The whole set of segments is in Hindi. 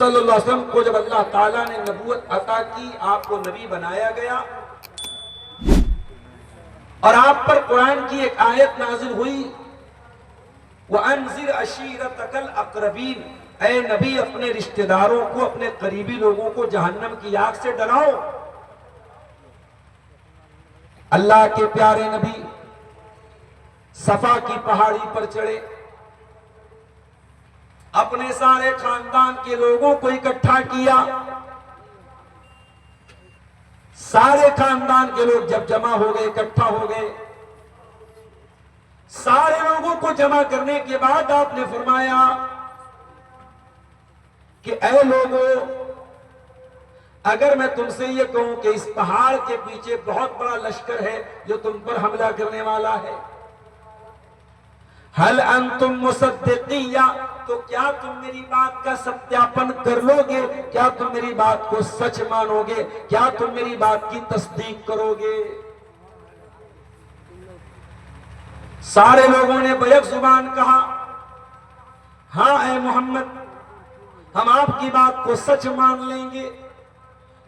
सल्लल्लाहु अलैहि वसल्लम को जब अल्लाह ताला ने नबूवत अता की, आपको नबी बनाया गया और आप पर कुरान की एक आयत नाजिल हुई, वअन्ज़िर अशीरतकल अक़रबीन, ऐ नबी अपने रिश्तेदारों को, अपने करीबी लोगों को जहन्नम की आग से डराओ। अल्लाह के प्यारे नबी सफा की पहाड़ी पर चढ़े, अपने सारे खानदान के लोगों को इकट्ठा किया। सारे खानदान के लोग जब जमा हो गए, इकट्ठा हो गए, सारे लोगों को जमा करने के बाद आपने फरमाया कि ऐ लोगों, अगर मैं तुमसे ये कहूं कि इस पहाड़ के पीछे बहुत बड़ा लश्कर है जो तुम पर हमला करने वाला है, हल अंतुम मुसद्दिक़िया, तो क्या तुम मेरी बात का सत्यापन कर लोगे? क्या तुम मेरी बात को सच मानोगे? क्या तुम मेरी बात की तस्दीक करोगे? सारे लोगों ने बैक जुबान कहा, हाँ ऐ मोहम्मद, हम आपकी बात को सच मान लेंगे,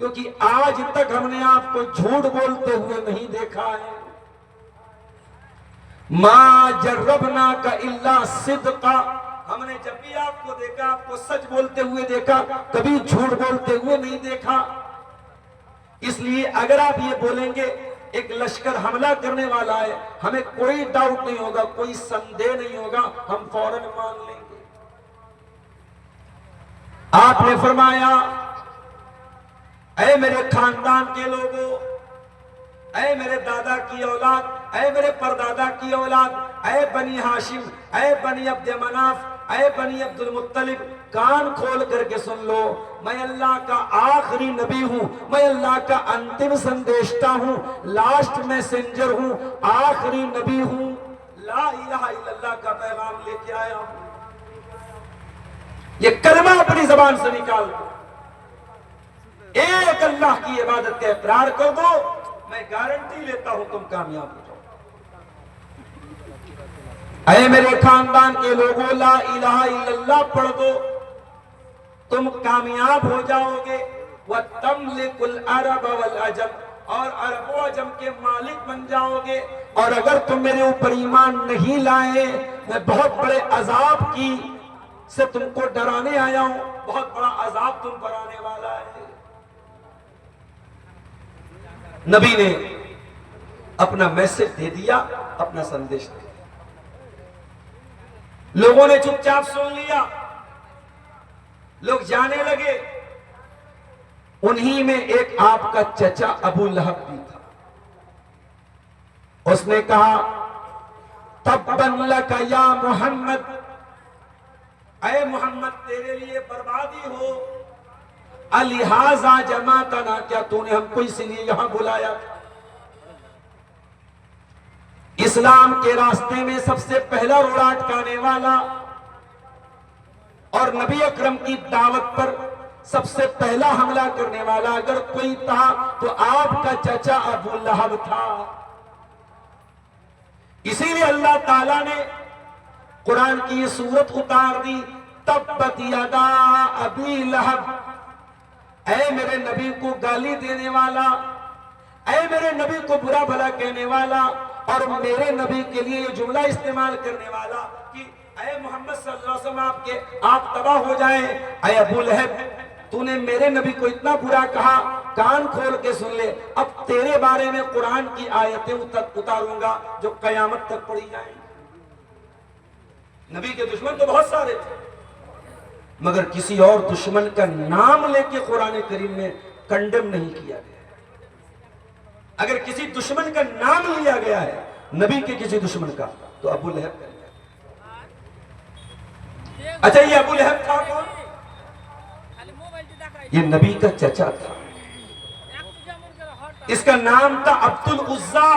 क्योंकि आज तक हमने आपको झूठ बोलते हुए नहीं देखा है। मा जर्रबना का इल्ला सिद्का, हमने जब भी आपको देखा, आपको सच बोलते हुए देखा, कभी झूठ बोलते हुए नहीं देखा। इसलिए अगर आप ये बोलेंगे एक लश्कर हमला करने वाला है, हमें कोई डाउट नहीं होगा, कोई संदेह नहीं होगा, हम फौरन मान लेंगे। आपने फरमाया, ऐ मेरे खानदान के लोगों, ऐ मेरे दादा की औलाद, ऐ मेरे परदादा की औलाद, ऐ बनी हाशिम, ऐ बनी अब्द मनाफ, ऐ बनी अब्दुल मुत्तलिब, कान खोल करके सुन लो, मैं अल्लाह का आखिरी नबी हूं, मैं अल्लाह का अंतिम संदेशता हूं, लास्ट मैसेंजर हूं, आखिरी नबी हूं, ला इलाहा इल्लल्लाह का पैगाम लेके आया हूं। ये कलमा अपनी जबान से निकाल दो, एक अल्लाह की इबादत का इकरार कर दो, मैं गारंटी लेता हूं तुम कामयाब हो जाओ। ऐ मेरे खानदान के लोगों, ला इलाहा इल्लल्लाह पढ़ दो, तुम कामयाब हो जाओगे। व तमलिकुल अरब वल अजम, और अरब व अजम के मालिक बन जाओगे। और अगर तुम मेरे ऊपर ईमान नहीं लाए, मैं बहुत बड़े अजाब की से तुमको डराने आया हूं, बहुत बड़ा अजाब तुम पर आने वाला है। नबी ने अपना मैसेज दे दिया, अपना संदेश दे दिया, लोगों ने चुपचाप सुन लिया, लोग जाने लगे। उन्हीं में एक आपका चचा अबू लहब भी था। उसने कहा, तब्बन लका या मोहम्मद, ऐ मोहम्मद तेरे लिए बर्बादी हो, अलिहाजा जमातना, क्या तूने हमको इसलिए यहां बुलाया था? इस्लाम के रास्ते में सबसे पहला रोड़ा अटकाने वाला और नबी अकरम की दावत पर सबसे पहला हमला करने वाला अगर कोई था तो आपका चचा अबू लहब था। इसीलिए अल्लाह ताला ने कुरान की ये सूरत उतार दी, तब्बत यदा अबी लहब, ऐ मेरे नबी को गाली देने वाला, ऐ मेरे नबी को बुरा भला कहने वाला, और मेरे नबी के लिए ये जुमला इस्तेमाल करने वाला कि ऐ मोहम्मद सल्लल्लाहु अलैहि वसल्लम आप तबाह हो जाएं, ऐ अबू लहब तूने मेरे नबी को इतना बुरा कहा, कान खोल के सुन ले, अब तेरे बारे में कुरान की आयतें उतारूंगा जो कयामत तक पढ़ी जाएंगी। नबी के दुश्मन तो बहुत सारे थे, मगर किसी और दुश्मन का नाम लेके कुरान करीम में कंडेम नहीं किया गया। अगर किसी दुश्मन का नाम लिया गया है, नबी के किसी दुश्मन का, तो अबू लहब का। अच्छा, ये अबू लहब था कौन? ये नबी का चचा था। इसका नाम था अब्दुल उज्जा,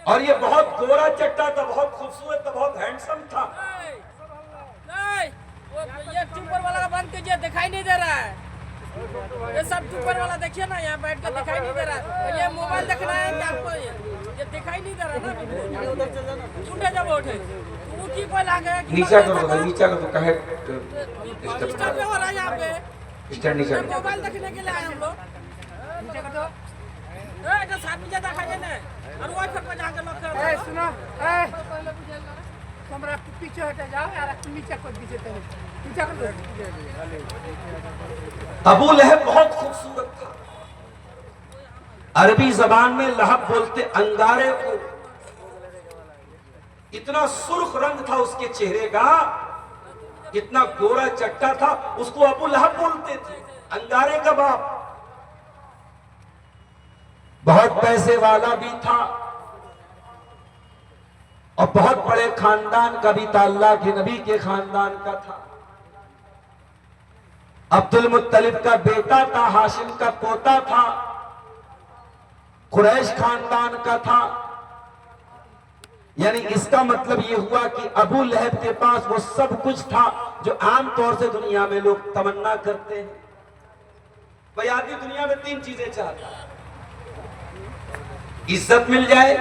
और ये बहुत गोरा चट्टा था, बहुत खूबसूरत था, बहुत हैंडसम था। ये ऊपर वाला का बंद कीजिए, दिखाई नहीं दे रहा है। ये सब ऊपर वाला देखिए ना, यहाँ बैठ कर दिखाई नहीं दे रहा है। ये मोबाइल देखना है कि आपको? ये दिखाई नहीं दे रहा ना, उठे जब उठे की बोला गया कि नीचा करो तो नीचा करो तो कहे डिस्टर्ब हो रहा है यहाँ पे। स्टैंड नीचा करो। मोबाइल देखने के लिए आए हम लोग। नीचे कर दो। तो साथ में ज्यादा खाइए ना और वही पर जाकर लोग कर सुनो कमरा पीछे हटे जाओ यार, नीचे को पीछे चले नीचे कर दो। अबू लहब बहुत खूबसूरत था। अरबी जबान में लहब बोलते अंगारे को। इतना सुर्ख रंग था उसके चेहरे का, इतना गोरा चट्टा था, उसको अबू लहब बोलते थे, अंगारे का बाप। बहुत पैसे वाला भी था और बहुत बड़े खानदान का भी था, अल्लाह के नबी के खानदान का था। अब्दुल मुत्तलिब का बेटा था, हाशिम का पोता था, कुरैश खानदान का था। यानी इसका मतलब यह हुआ कि अबू लहब के पास वो सब कुछ था जो आमतौर से दुनिया में लोग तमन्ना करते हैं। भाई आदमी दुनिया में 3 चीजें चाहता है, इज्जत मिल जाए,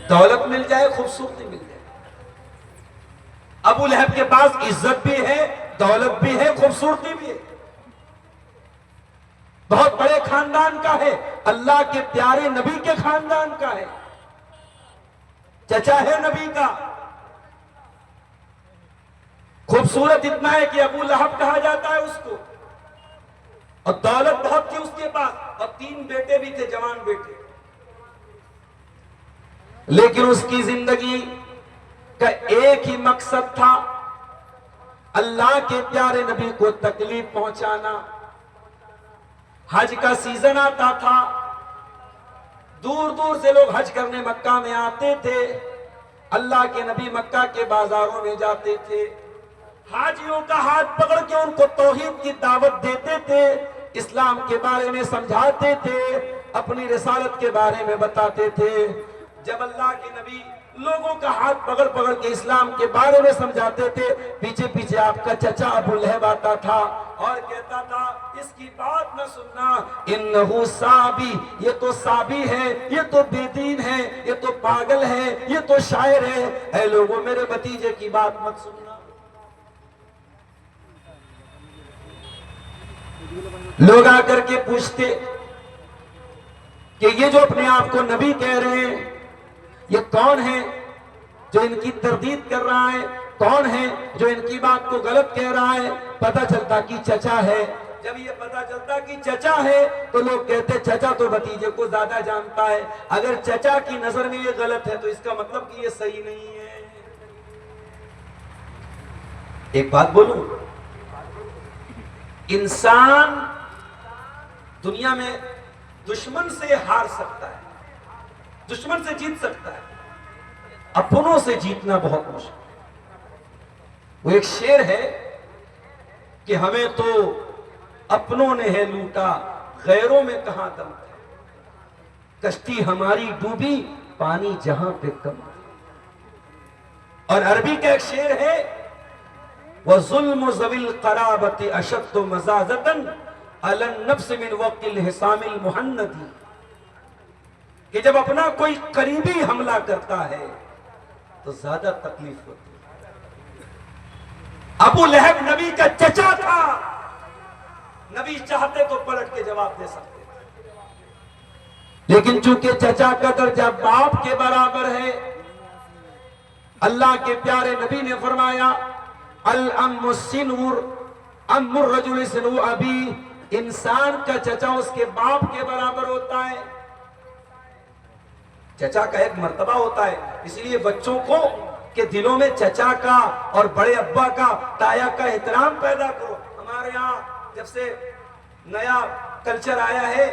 दौलत मिल जाए, खूबसूरती मिल जाए। अबू लहब के पास इज्जत भी है, दौलत भी है, खूबसूरती भी है, बहुत बड़े खानदान का है, अल्लाह के प्यारे नबी के खानदान का है, चचा है नबी का। खूबसूरत इतना है कि अबू लहब कहा जाता है उसको, और दौलत बहुत थी उसके पास, और 3 बेटे भी थे, जवान बेटे। लेकिन उसकी जिंदगी का एक ही मकसद था, अल्लाह के प्यारे नबी को तकलीफ पहुंचाना। हज का सीजन आता था, दूर दूर से लोग हज करने मक्का में आते थे। अल्लाह के नबी मक्का के बाजारों में जाते थे, हाजियों का हाथ पकड़ के उनको तौहीद की दावत देते थे, इस्लाम के बारे में समझाते थे, अपनी रिसालत के बारे में बताते थे। जब अल्लाह के नबी लोगों का हाथ पकड़ पकड़ के इस्लाम के बारे में समझाते थे, पीछे पीछे आपका चचा अबू लहब आता था और कहता था, इसकी बात न सुनना, इन्नहु साबी, ये तो साबी है, ये तो बेदीन है, ये तो पागल है, ये तो शायर है। ऐ लोगों, मेरे भतीजे की बात मत सुनना। लोग आकर के पूछते कि ये जो अपने आप को नबी कह रहे हैं, ये कौन है जो इनकी तरदीद कर रहा है, कौन है जो इनकी बात को गलत कह रहा है। पता चलता कि चचा है। जब ये पता चलता कि चचा है तो लोग कहते चचा तो भतीजे को ज्यादा जानता है, अगर चचा की नजर में ये गलत है तो इसका मतलब कि ये सही नहीं है। एक बात बोलूं, इंसान दुनिया में दुश्मन से हार सकता है, दुश्मन से जीत सकता है, अपनों से जीतना बहुत मुश्किल। वो एक शेर है कि हमें तो अपनों ने है लूटा, गैरों में कहां दम है, कश्ती हमारी डूबी, पानी जहां पे कम। और अरबी का एक शेर है, वह जुल्म ज़विल क़राबति अशद्दु मज़ाज़तन अलन नफ्स मिन वक़्तिल हिसामिल मुहन्नदी, कि जब अपना कोई करीबी हमला करता है तो ज्यादा तकलीफ होती है। अबू लहब नबी का चचा था, नबी चाहते तो पलट के जवाब दे सकते थे, लेकिन चूंकि चचा का दर्जा बाप के बराबर है, अल्लाह के प्यारे नबी ने फरमाया, अल अम्मु सिनूर अम्मुर रजुल सिनू अबी, इंसान का चचा उसके बाप के बराबर होता है। चचा का एक मर्तबा होता है, इसलिए बच्चों को के दिलों में चचा का और बड़े अब्बा का, ताया का एहतराम पैदा करो। हमारे यहाँ जब से नया कल्चर आया है,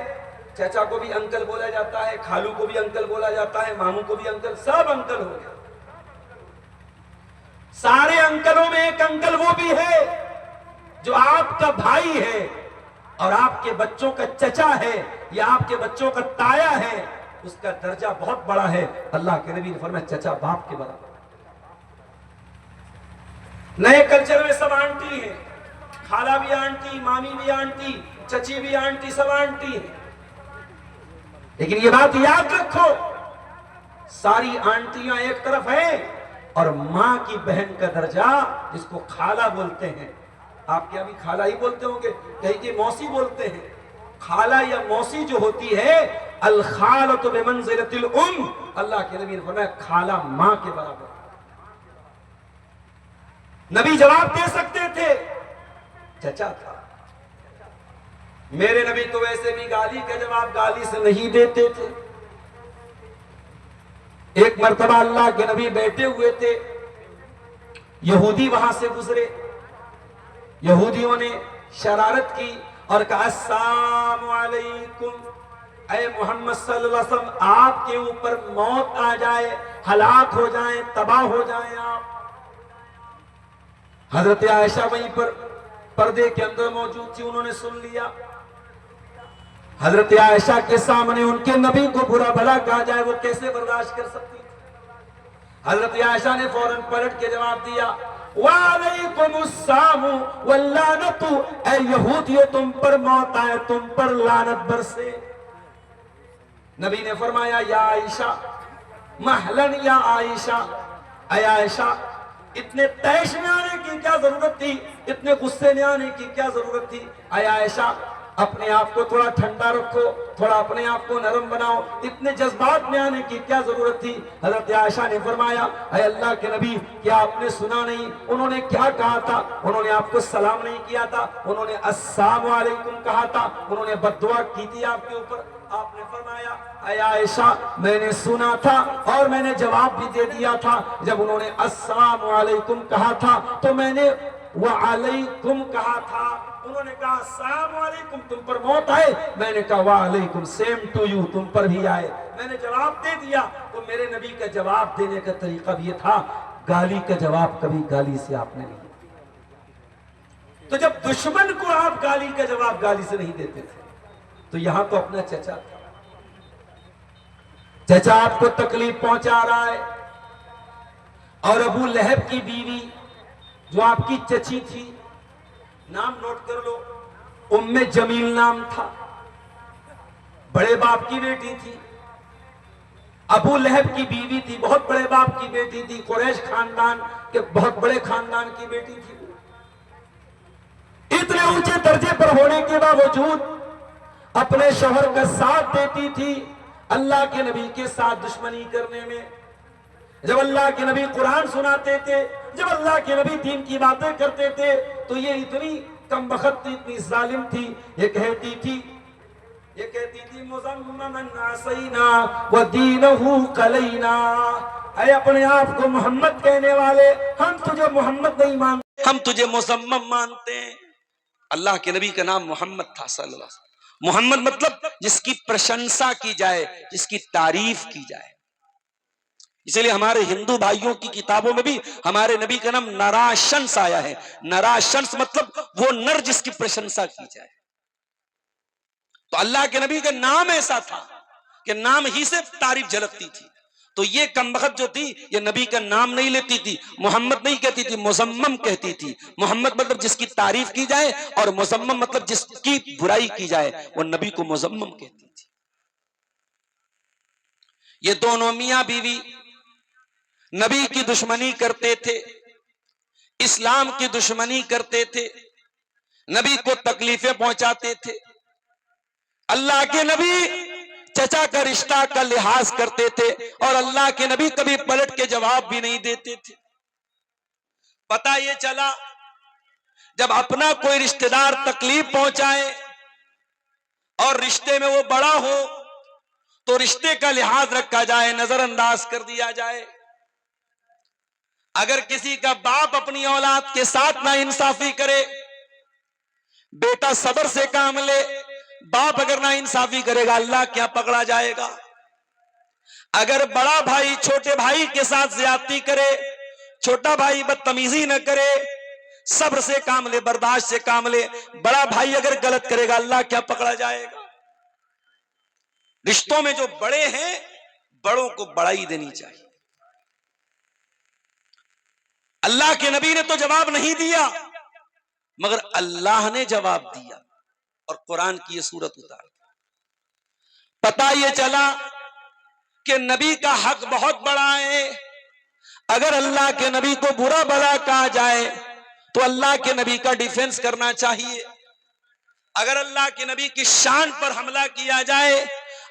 चचा को भी अंकल बोला जाता है, खालू को भी अंकल बोला जाता है, मामू को भी अंकल, सब अंकल हो गया। सारे अंकलों में एक अंकल वो भी है जो आपका भाई है और आपके बच्चों का चचा है या आपके बच्चों का ताया है, उसका दर्जा बहुत बड़ा है। अल्लाह के नबी ने फरमाया चचा बाप के बराबर। नए कल्चर में सब आंटी है, खाला भी आंटी, मामी भी आंटी, चची भी आंटी, सब आंटी है। लेकिन ये बात याद रखो, सारी आंटियां एक तरफ है और मां की बहन का दर्जा जिसको खाला बोलते हैं, आपके अभी खाला ही बोलते होंगे, कहीं की मौसी बोलते हैं। खाला या मौसी जो होती है, अल खालतु बिमंज़िलतिल उम, अल्लाह के नबी ने फरमाया खाला मां के बराबर। नबी जवाब दे सकते थे, चचा था। मेरे नबी तो वैसे भी गाली का जवाब गाली से नहीं देते थे। एक मर्तबा अल्लाह के नबी बैठे हुए थे, यहूदी वहां से गुजरे। यहूदियों ने शरारत की और कहा अस्सलामु अलैकुम, ऐ मोहम्मद सल्लल्लाहु अलैहि वसल्लम, आपके ऊपर मौत आ जाए, हलाक हो जाए, तबाह हो जाए आप। हजरत आयशा वहीं पर पर्दे के अंदर मौजूद थी, उन्होंने सुन लिया। हजरत आयशा के सामने उनके नबी को बुरा भला कहा जाए, वो कैसे बर्दाश्त कर सकती थी। हजरत आयशा ने फौरन पलट के जवाब दिया, वालेकुमुस्सलाम वल्लानतु, ऐ यहूदियों तुम पर मौत आए, तुम पर लानत बरसे। नबी ने फरमाया, या आयशा महलन या आयशा, ऐ आयशा इतने तैश में आने की क्या जरूरत थी, इतने गुस्से में आने की क्या जरूरत थी। ऐ आयशा अपने आप को थोड़ा ठंडा रखो, थोड़ा अपने आप को नरम बनाओ, इतने जज्बात में आने की क्या जरूरत थी। हजरत आयशा ने फरमाया, ऐ अल्लाह के नबी क्या आपने सुना नहीं उन्होंने क्या कहा था? उन्होंने आपको सलाम नहीं किया था, उन्होंने अस्सलामु अलैकुम कहा था, उन्होंने बद्दुआ की थी आपके ऊपर। आपने फरमाया, ऐ आयशा मैंने सुना था और मैंने जवाब भी दे दिया था। जब उन्होंने अस्सलामु अलैकुम कहा था तो मैंने वालेकुम कहा था। उन्होंने कहा अस्सलामु अलैकुम, तुम पर मौत आए, मैंने कहा वालेकुम सेम टू यू, तुम पर भी आए। मैंने जवाब दे दिया। तो मेरे नबी का जवाब देने का तरीका भी ये था, गाली का जवाब कभी गाली से आपने नहीं दिया। तो जब दुश्मन को आप गाली का जवाब गाली से नहीं देते थे, तो यहां तो अपना चचा था। चचा आपको तकलीफ पहुंचा रहा है, और अबू लहब की बीवी जो आपकी चची थी, नाम नोट कर लो, उम्मे जमील नाम था, बड़े बाप की बेटी थी। अबू लहब की बीवी थी, बहुत बड़े बाप की बेटी थी, कुरैश खानदान के बहुत बड़े खानदान की बेटी थी। इतने ऊंचे दर्जे पर होने के बावजूद अपने शौहर का साथ देती थी, अल्लाह के नबी के साथ दुश्मनी करने में। जब अल्लाह के नबी कुरान सुनाते थे, जब अल्लाह के नबी दीन की बातें करते थे, तो ये इतनी कमबख्त थी, इतनी जालिम थी। ये कहती थी मुज़म्ममन आसैना व दीनहु कलैना, ऐ अपने आप को मोहम्मद कहने वाले, हम तुझे मोहम्मद नहीं मानते, हम तुझे मुज़म्मम मानते हैं। अल्लाह के नबी का नाम मोहम्मद था सल्लल्लाहु अलैहि वसल्लम। मोहम्मद मतलब जिसकी प्रशंसा की जाए, जिसकी तारीफ की जाए। इसलिए हमारे हिंदू भाइयों की किताबों में भी हमारे नबी का नाम नराशंस आया है। नराशंस मतलब वो नर जिसकी प्रशंसा की जाए। तो अल्लाह के नबी का नाम ऐसा था कि नाम ही से तारीफ झलकती थी। तो ये कमबख्त जो थी, ये नबी का नाम नहीं लेती थी, मोहम्मद नहीं कहती थी, मुज़म्मम कहती थी। मोहम्मद मतलब जिसकी तारीफ की जाए, और मुज़म्मम मतलब जिसकी बुराई की जाए, वो नबी को मुज़म्मम कहती थी। ये दोनों मियां बीवी नबी की दुश्मनी करते थे, इस्लाम की दुश्मनी करते थे, नबी को तकलीफें पहुंचाते थे। अल्लाह के नबी चचा का रिश्ता का लिहाज करते थे, और अल्लाह के नबी कभी पलट के जवाब भी नहीं देते थे। पता ये चला, जब अपना कोई रिश्तेदार तकलीफ पहुंचाए और रिश्ते में वो बड़ा हो, तो रिश्ते का लिहाज रखा जाए, नजरअंदाज कर दिया जाए। अगर किसी का बाप अपनी औलाद के साथ ना इंसाफी करे, बेटा सब्र से काम ले, बाप अगर ना इंसाफी करेगा, अल्लाह क्या पकड़ा जाएगा। अगर बड़ा भाई छोटे भाई के साथ ज्यादती करे, छोटा भाई बदतमीजी न करे, सब्र से काम ले, बर्दाश्त से काम ले, बड़ा भाई अगर गलत करेगा, अल्लाह क्या पकड़ा जाएगा। रिश्तों में जो बड़े हैं, बड़ों को बड़ाई देनी चाहिए। अल्लाह के नबी ने तो जवाब नहीं दिया, मगर अल्लाह ने जवाब दिया और कुरान की ये सूरत उतार दी। पता ये चला कि नबी का हक बहुत बड़ा है, अगर अल्लाह के नबी को बुरा भला कहा जाए तो अल्लाह के नबी का डिफेंस करना चाहिए। अगर अल्लाह के नबी की शान पर हमला किया जाए,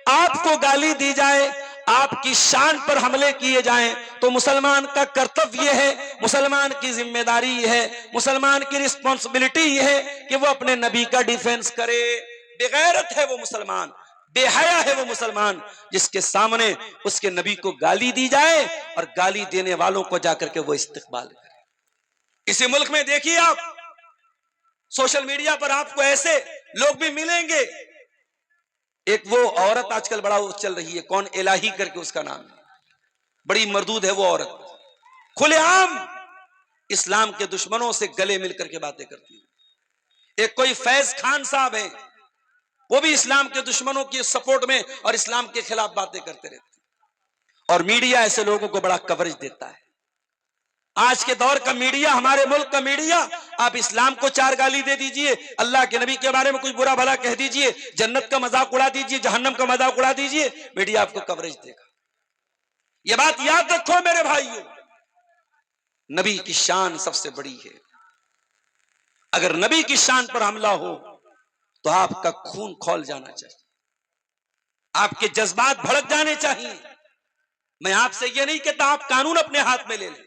आपको गाली दी जाए, आपकी शान पर हमले किए जाएं, तो मुसलमान का कर्तव्य यह है, मुसलमान की जिम्मेदारी यह है, मुसलमान की रिस्पॉन्सिबिलिटी यह है कि वो अपने नबी का डिफेंस करे। बेगैरत है वो मुसलमान, बेहया है वो मुसलमान जिसके सामने उसके नबी को गाली दी जाए और गाली देने वालों को जाकर के वो इस्तिकबाल करे। इसी मुल्क में देखिए आप, सोशल मीडिया पर आपको ऐसे लोग भी मिलेंगे। एक वो औरत आजकल बड़ा चल रही है, कौन इलाही करके उसका नाम है, बड़ी मर्दूद है वो औरत, खुलेआम इस्लाम के दुश्मनों से गले मिलकर के बातें करती है। एक कोई फैज खान साहब है, वो भी इस्लाम के दुश्मनों की सपोर्ट में और इस्लाम के खिलाफ बातें करते रहते हैं, और मीडिया ऐसे लोगों को बड़ा कवरेज देता है। आज के दौर का मीडिया, हमारे मुल्क का मीडिया, आप इस्लाम को 4 गाली दे दीजिए, अल्लाह के नबी के बारे में कुछ बुरा भला कह दीजिए, जन्नत का मजाक उड़ा दीजिए, जहन्नम का मजाक उड़ा दीजिए, मीडिया आपको कवरेज देगा। यह बात याद रखो मेरे भाइयों, नबी की शान सबसे बड़ी है। अगर नबी की शान पर हमला हो तो आपका खून खौल जाना चाहिए, आपके जज्बात भड़क जाने चाहिए। मैं आपसे यह नहीं कहता आप कानून अपने हाथ में ले लें,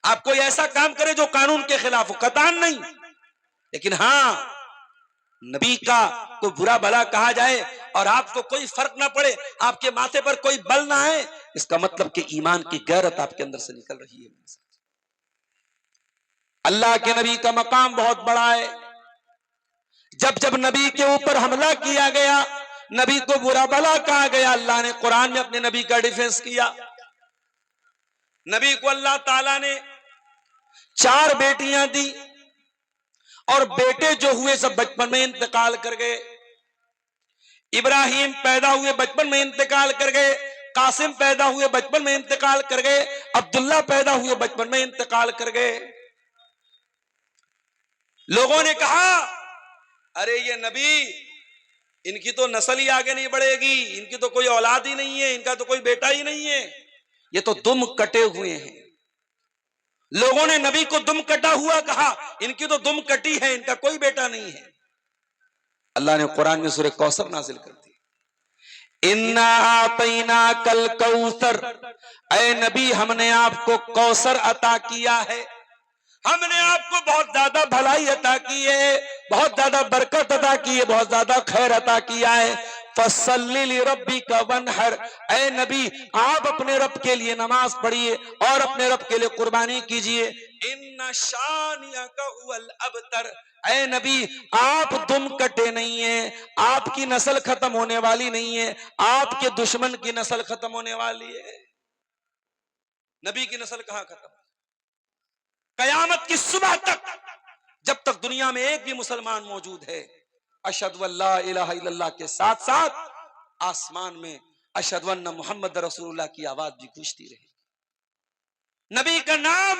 आप कोई ऐसा काम करें जो कानून के खिलाफ हो, कतान नहीं, लेकिन हां, नबी का कोई बुरा भला कहा जाए और आपको कोई फर्क ना पड़े, आपके माथे पर कोई बल ना आए, इसका मतलब कि ईमान की गैरत आपके अंदर से निकल रही है। अल्लाह के नबी का मकाम बहुत बड़ा है। जब जब नबी के ऊपर हमला किया गया, नबी को बुरा भला कहा गया, अल्लाह ने कुरान में अपने नबी का डिफेंस किया। नबी को अल्लाह ताला ने 4 बेटियां दी और बेटे जो हुए सब बचपन में इंतकाल कर गए। इब्राहिम पैदा हुए बचपन में इंतकाल कर गए, कासिम पैदा हुए बचपन में इंतकाल कर गए, अब्दुल्ला पैदा हुए बचपन में इंतकाल कर गए। लोगों ने कहा अरे ये नबी, इनकी तो नस्ल ही आगे नहीं बढ़ेगी, इनकी तो कोई औलाद ही नहीं है, इनका तो कोई बेटा ही नहीं है, ये तो दुम कटे हुए हैं। लोगों ने नबी को दुम कटा हुआ कहा, इनकी तो दुम कटी है, इनका कोई बेटा नहीं है। अल्लाह ने कुरान में सूरह कौसर नाजिल कर दी, इन्ना आतैना कल कौसर, ऐ नबी हमने आपको कौसर अता किया है, हमने आपको बहुत ज्यादा भलाई अता की है, बहुत ज्यादा बरकत अता की है, बहुत ज्यादा खैर अता किया है। फसल्ली लिरब्बिका वनहर, ऐ नबी आप अपने रब के लिए नमाज पढ़िए और अपने रब के लिए कुर्बानी कीजिए। इन्ना शानिअका हुवल अबतर, ऐ नबी आप दुम कटे नहीं है, आपकी नस्ल खत्म होने वाली नहीं है, आपके दुश्मन की नस्ल खत्म होने वाली है। नबी की नस्ल कहां खत्म? कयामत की सुबह तक, जब तक दुनिया में एक भी मुसलमान मौजूद है, अशहदु अल्ला इलाहा इल्लल्लाह के साथ साथ आसमान में अशहदु अन्ना मुहम्मद रसूलुल्लाह की आवाज भी गूंजती रहेगी। नबी का नाम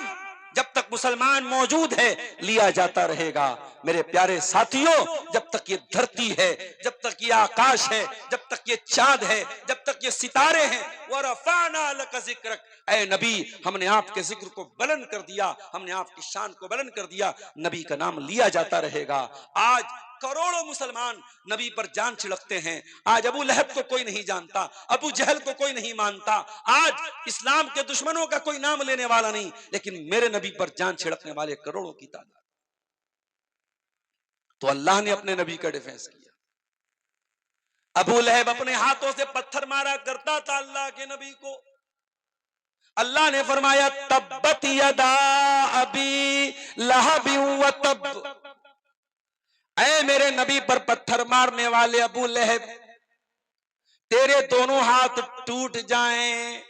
जब तक मुसलमान मौजूद है लिया जाता रहेगा। मेरे प्यारे साथियों, जब तक ये धरती है, जब तक ये आकाश है, जब तक ये चांद है, जब तक ये सितारे हैं, वरफ़अना लका ज़िक्रक, ऐ नबी हमने आपके जिक्र को बुलंद कर दिया, हमने आपकी शान को बुलंद कर दिया, नबी का नाम लिया जाता रहेगा। आज करोड़ों मुसलमान नबी पर जान छिड़कते हैं। आज अबू लहब को कोई नहीं जानता, अबू जहल को कोई नहीं मानता, आज इस्लाम के दुश्मनों का कोई नाम लेने वाला नहीं, लेकिन मेरे नबी पर जान छिड़कने वाले करोड़ों की तादाद। तो अल्लाह ने अपने नबी का डिफेंस किया। अबू लहब अपने हाथों से पत्थर मारा करता था अल्लाह के नबी को। अल्लाह ने फरमाया तब्बत यदा अबी लहब व तब, ऐ मेरे नबी पर पत्थर मारने वाले अबू लहब, तेरे दोनों हाथ टूट जाएं,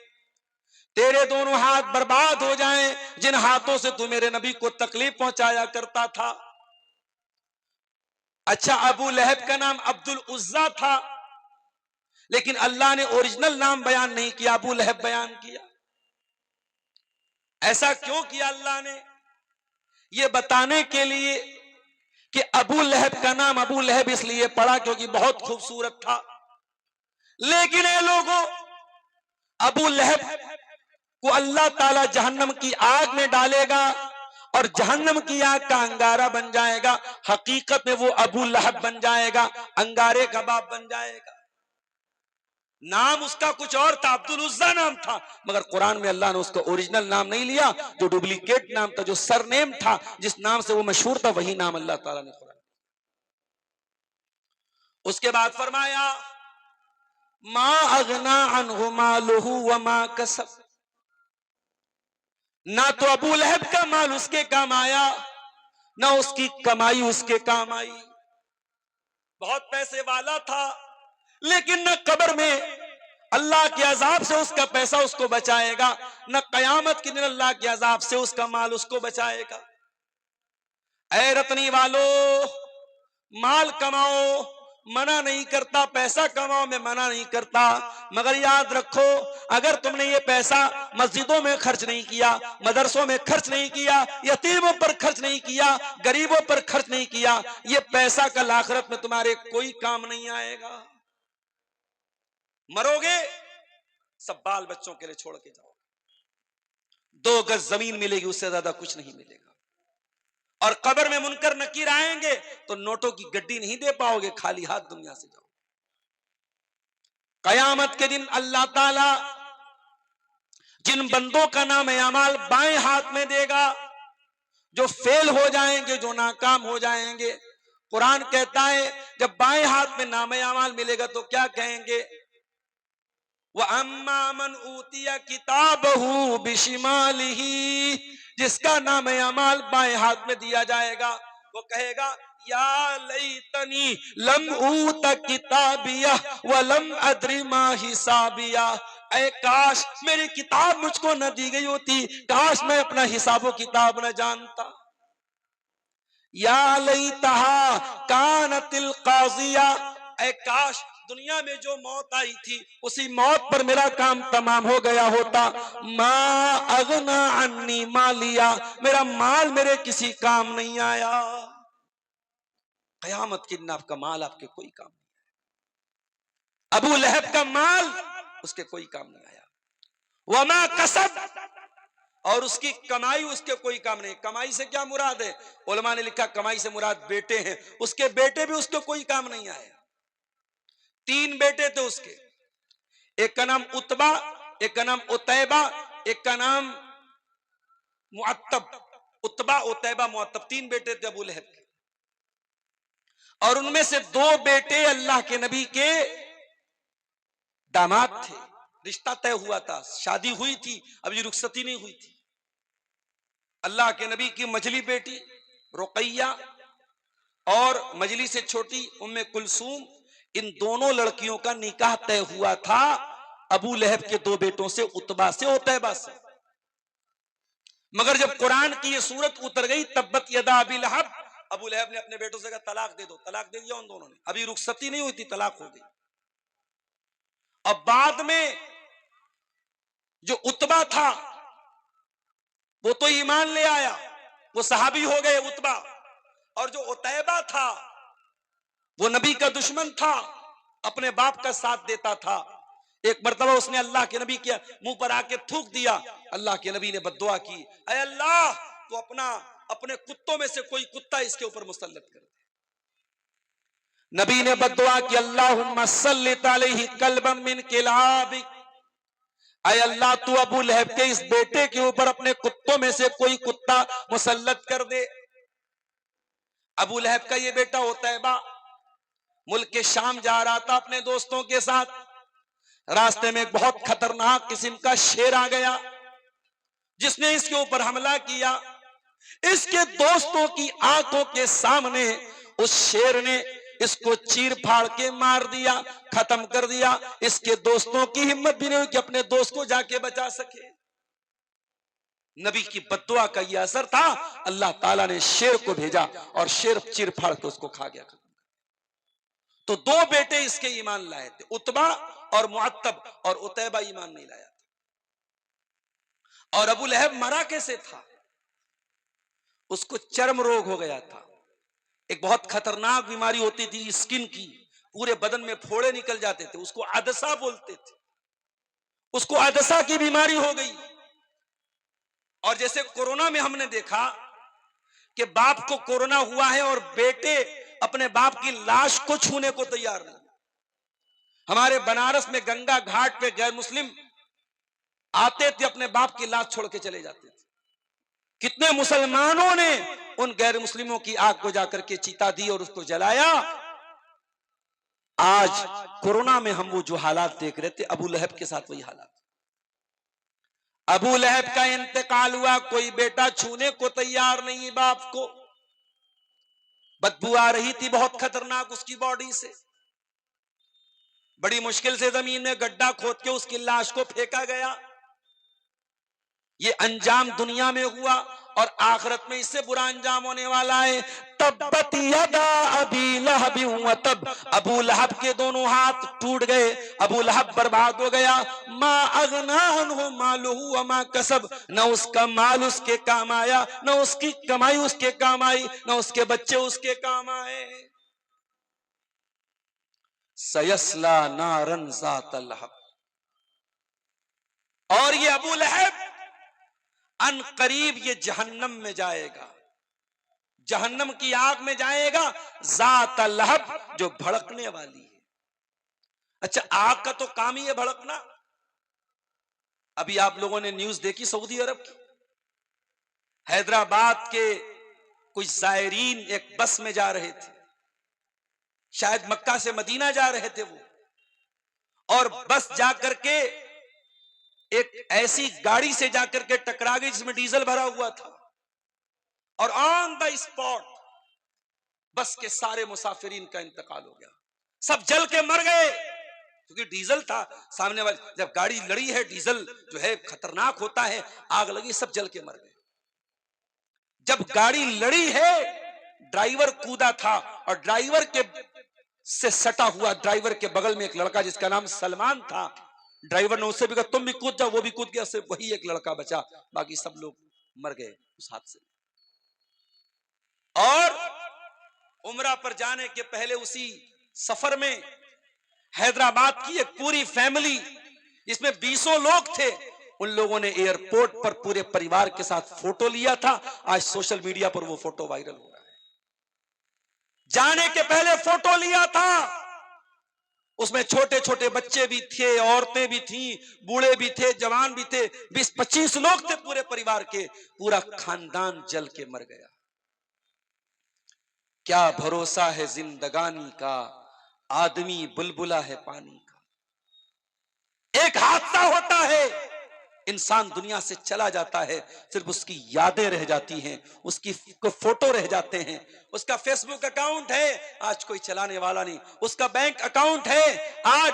तेरे दोनों हाथ बर्बाद हो जाएं, जिन हाथों से तू मेरे नबी को तकलीफ पहुंचाया करता था। अच्छा, अबू लहब का नाम अब्दुल उज्जा था, लेकिन अल्लाह ने ओरिजिनल नाम बयान नहीं किया, अबू लहब बयान किया। ऐसा क्यों किया अल्लाह ने? यह बताने के लिए कि अबू लहब का नाम अबू लहब इसलिए पड़ा क्योंकि बहुत खूबसूरत था। लेकिन ये लोगों, अबू लहब को अल्लाह ताला जहन्नम की आग में डालेगा और जहन्नम की आग का अंगारा बन जाएगा। हकीकत में वो अबू लहब बन जाएगा, अंगारे का बाप बन जाएगा। नाम उसका कुछ और था, अब्दुल उज्जा नाम था, मगर कुरान में अल्लाह ने उसका ओरिजिनल नाम नहीं लिया, जो डुप्लीकेट नाम था, जो सरनेम था, जिस नाम से वो मशहूर था, वही नाम अल्लाह ताला ने कुरान। उसके बाद फरमाया मा अगना अनहु मालुहु व मा कसब, ना तो अबू लहब का माल उसके काम आया, ना उसकी कमाई उसके काम आई। बहुत पैसे वाला था, लेकिन न कब्र में अल्लाह के अजाब से उसका पैसा उसको बचाएगा, न कयामत के दिन अल्लाह के अजाब से उसका माल उसको बचाएगा। ऐ रतनी वालो, माल कमाओ मना नहीं करता, पैसा कमाओ मैं मना नहीं करता, मगर याद रखो अगर तुमने ये पैसा मस्जिदों में खर्च नहीं किया, मदरसों में खर्च नहीं किया, यतीमों पर खर्च नहीं किया, गरीबों पर खर्च नहीं किया, ये पैसा कल आखिरत में तुम्हारे कोई काम नहीं आएगा। मरोगे सब बाल बच्चों के लिए छोड़ के जाओगे, 2 गज जमीन मिलेगी, उससे ज्यादा कुछ नहीं मिलेगा। और कब्र में मुनकर नकीर आएंगे तो नोटों की गड्डी नहीं दे पाओगे, खाली हाथ दुनिया से जाओ। कयामत के दिन अल्लाह ताला जिन बंदों का नाम अमाल बाएं हाथ में देगा, जो फेल हो जाएंगे, जो नाकाम हो जाएंगे, कुरान कहता है जब बाएं हाथ में नाम अमाल मिलेगा तो क्या कहेंगे, वह अम्मा मन ऊतिया किताबहू बिशिमालिही, जिसका नाम अमाल बाएं हाथ में दिया जाएगा वो कहेगा या लैतनी लम ऊत किताबिया व लम अद्री मा हिसाबिया, ऐ काश मेरी किताब मुझको न दी गई होती, काश मैं अपना हिसाबो किताब न जानता। या लैतहा कानतिल काजिया, ऐ काश दुनिया में जो मौत आई थी उसी मौत पर मेरा काम तमाम हो गया होता। मा अगना अन्नी मालिया, मेरा माल मेरे किसी काम नहीं आया। कयामत के दिन आपका माल आपके कोई काम नहीं आया। अबू लहब का माल उसके कोई काम नहीं आया। वमा कसब, और उसकी कमाई उसके कोई काम नहीं। कमाई से क्या मुराद है, उलमा ने लिखा कमाई से मुराद बेटे हैं, उसके बेटे भी उसके कोई काम नहीं आए। 3 बेटे थे उसके, एक का नाम उतबा, एक का नाम उतैबा, एक का नाम मुअत्तब। उतबा, उतैबा, मुअत्तब 3 बेटे थे अबू लहब के। और उनमें से 2 बेटे अल्लाह के नबी के दामाद थे, रिश्ता तय हुआ था, शादी हुई थी, अभी रुखसती नहीं हुई थी। अल्लाह के नबी की मजली बेटी रुकैया और मजली से छोटी उम्मे कुलसूम, इन दोनों लड़कियों का निकाह तय हुआ था अबू लहब के 2 बेटों से, उतबा से, उतैबा से। मगर जब कुरान की ये सूरत उतर गई तब्बत यदा अबी लहब, अबू लहब ने अपने बेटों से कहा तलाक दे दो, तलाक दे दिया उन दोनों ने। अभी रुखसती नहीं हुई थी, तलाक हो गई। अब बाद में जो उतबा था वो तो ईमान ले आया, वो सहाबी हो गए उतबा, और जो उतैबा था वो नबी का दुश्मन था, अपने बाप का साथ देता था। एक मर्तबा उसने अल्लाह के नबी के मुंह पर आके थूक दिया, अल्लाह के नबी ने बद्दुआ की, ऐ अल्लाह तो अपने कुत्तों में से कोई कुत्ता इसके ऊपर मुसल्लत कर दे। नबी ने बद्दुआ की, अल्लाहुम्मा सल्लित अलैहि कल्बम मिन किलाबिक, ऐ अल्लाह तू अबू लहब के इस बेटे के ऊपर अपने कुत्तों में से कोई कुत्ता मुसल्लत कर दे। अबू लहब का ये बेटा उतैबा मुल्क के शाम जा रहा था अपने दोस्तों के साथ, रास्ते में एक बहुत खतरनाक किस्म का शेर आ गया जिसने इसके ऊपर हमला किया। इसके दोस्तों की आंखों के सामने उस शेर ने इसको चीर फाड़ के मार दिया, खत्म कर दिया। इसके दोस्तों की हिम्मत भी नहीं हुई कि अपने दोस्त को जाके बचा सके। नबी की बद्दुआ का यह असर था, अल्लाह ताला ने शेर को भेजा और शेर चीर फाड़ के उसको खा गया। तो 2 बेटे इसके ईमान लाए थे, उतबा और मुअत्तब, और उतैबा ईमान नहीं लाया था। और अबू लहब मरा कैसे था, उसको चर्म रोग हो गया था, एक बहुत खतरनाक बीमारी होती थी स्किन की, पूरे बदन में फोड़े निकल जाते थे, उसको अदसा बोलते थे। उसको अदसा की बीमारी हो गई, और जैसे कोरोना में हमने देखा कि बाप को कोरोना हुआ है और बेटे अपने बाप की लाश को छूने को तैयार नहीं। हमारे बनारस में गंगा घाट पे गैर मुस्लिम आते थे, अपने बाप की लाश छोड़ के चले जाते थे। कितने मुसलमानों ने उन गैर मुस्लिमों की आग को जाकर के चिता दी और उसको जलाया। आज कोरोना में हम वो जो हालात देख रहे थे, अबू लहब के साथ वही हालात। अबू लहब का इंतकाल हुआ, कोई बेटा छूने को तैयार नहीं बाप को। बदबू आ रही थी बहुत खतरनाक उसकी बॉडी से। बड़ी मुश्किल से जमीन में गड्ढा खोद के उसकी लाश को फेंका गया। ये अंजाम दुनिया में हुआ और आखिरत में इससे बुरा अंजाम होने वाला है। तब्बत यदा अबी लहब व तब, अबू लहब के दोनों हाथ टूट गए, अबू लहब बर्बाद हो गया। मा अगना अन्हु मालुहु व मा कसब, न उसका माल उसके काम आया, न उसकी कमाई उसके काम आई, न उसके बच्चे उसके काम आए। सयस्ला नारन ज़ात लहब, और ये अबू लहब अन करीब ये जहन्नम में जाएगा, जहन्नम की आग में जाएगा। ज़ात लहब, जो भड़कने वाली है। अच्छा, आग का तो काम ही है भड़कना। अभी आप लोगों ने न्यूज देखी सऊदी अरब की, हैदराबाद के कुछ जायरीन एक बस में जा रहे थे, शायद मक्का से मदीना जा रहे थे वो, और बस जाकर के एक ऐसी गाड़ी से जाकर के टकरा गई जिसमें डीजल भरा हुआ था, और ऑन द स्पॉट बस के सारे मुसाफिरीन का इंतकाल हो गया। सब जल के मर गए, क्योंकि डीजल था सामने वाले। जब गाड़ी लड़ी है, डीजल जो है खतरनाक होता है, आग लगी, सब जल के मर गए। जब गाड़ी लड़ी है, ड्राइवर कूदा था, और ड्राइवर के से सटा हुआ ड्राइवर के बगल में एक लड़का जिसका नाम सलमान था। ड्राइवर ने उससे भी कहा तुम भी कूद जाओ, वो भी कूद गया, सिर्फ वही एक लड़का बचा, बाकी सब लोग मर गए उस हादसे में। और उम्रा पर जाने के पहले उसी सफर में हैदराबाद की एक पूरी फैमिली, इसमें 20 लोग थे, उन लोगों ने एयरपोर्ट पर पूरे परिवार के साथ फोटो लिया था। आज सोशल मीडिया पर वो फोटो वायरल हो रहा है। जाने के पहले फोटो लिया था, उसमें छोटे छोटे बच्चे भी थे, औरतें भी थीं, बूढ़े भी थे, जवान भी थे, 20-25 लोग थे पूरे परिवार के। पूरा खानदान जल के मर गया। क्या भरोसा है जिंदगानी का, आदमी बुलबुला है पानी का। एक हादसा होता है, इंसान दुनिया से चला जाता है, सिर्फ उसकी यादें रह जाती हैं, उसकी फोटो रह जाते हैं। उसका फेसबुक अकाउंट है, आज कोई चलाने वाला नहीं। उसका बैंक अकाउंट है, आज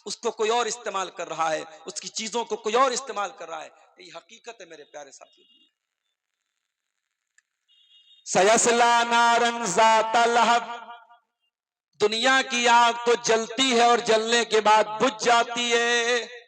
उसको कोई और इस्तेमाल कर रहा है, उसकी चीजों को कोई और इस्तेमाल कर रहा है। ये हकीकत है मेरे प्यारे साथियों। सयस्ला नारन ज़ात लहब, दुनिया की आग तो जलती है और जलने के बाद बुझ जाती है,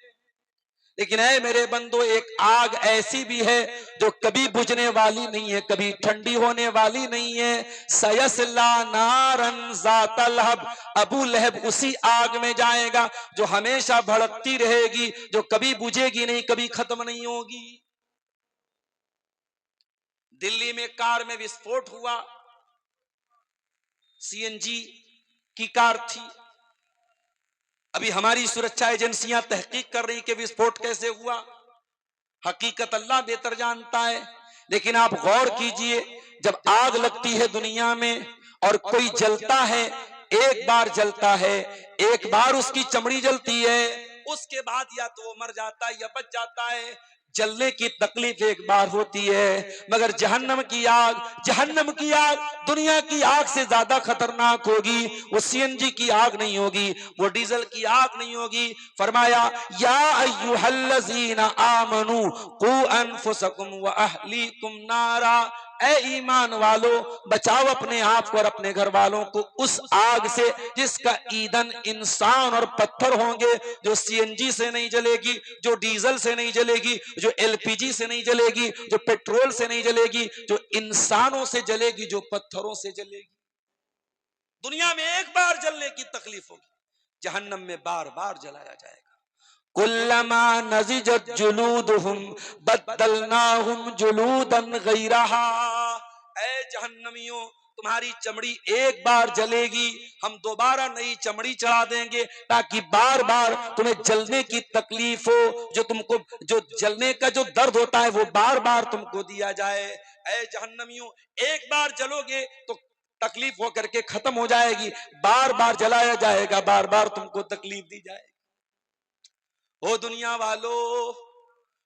लेकिन है मेरे बंदो, एक आग ऐसी भी है जो कभी बुझने वाली नहीं है, कभी ठंडी होने वाली नहीं है। सयस्ला नारन ज़ात लहब, अबू लहब उसी आग में जाएगा जो हमेशा भड़कती रहेगी, जो कभी बुझेगी नहीं, कभी खत्म नहीं होगी। दिल्ली में कार में विस्फोट हुआ, सीएनजी की कार थी। अभी हमारी सुरक्षा एजेंसियां तहकीक कर रही कि विस्फोट कैसे हुआ। हकीकत अल्लाह बेहतर जानता है, लेकिन आप गौर कीजिए, जब आग लगती है दुनिया में और कोई जलता है, एक बार जलता है, एक बार उसकी चमड़ी जलती है, उसके बाद या तो वो मर जाता है या बच जाता है। जलने की तकलीफ एक बार होती है, मगर जहन्नम की आग दुनिया की आग से ज्यादा खतरनाक होगी। वो सीएनजी की आग नहीं होगी, वो डीजल की आग नहीं होगी। फरमाया या अय्युहल्लज़ीना आमनू कू अनफुसकुम व अहलीकुम नारा, ए ईमान वालो, बचाओ अपने आप को और अपने घर वालों को उस आग से जिसका ईंधन इंसान और पत्थर होंगे, जो सीएनजी से नहीं जलेगी, जो डीजल से नहीं जलेगी, जो एलपीजी से नहीं जलेगी, जो पेट्रोल से नहीं जलेगी, जो इंसानों से जलेगी, जो पत्थरों से जलेगी। दुनिया में एक बार जलने की तकलीफ होगी, जहन्नम में बार बार जलाया जाएगा। कुल्लमा नज़िजत जुलूदुहुम बद्दलनाहुम जुलूदन गैरहा। ऐ जहन्नमियों, तुम्हारी चमड़ी एक बार जलेगी, हम दोबारा नई चमड़ी चढ़ा देंगे ताकि बार बार तुम्हें जलने की तकलीफ हो, जो तुमको जो जलने का जो दर्द होता है वो बार बार तुमको दिया जाए। ऐ जहन्नमियों, एक बार जलोगे तो तकलीफ होकर के खत्म हो जाएगी, बार बार जलाया जाएगा, बार बार तुमको तकलीफ दी जाएगी। ओ दुनिया वालों,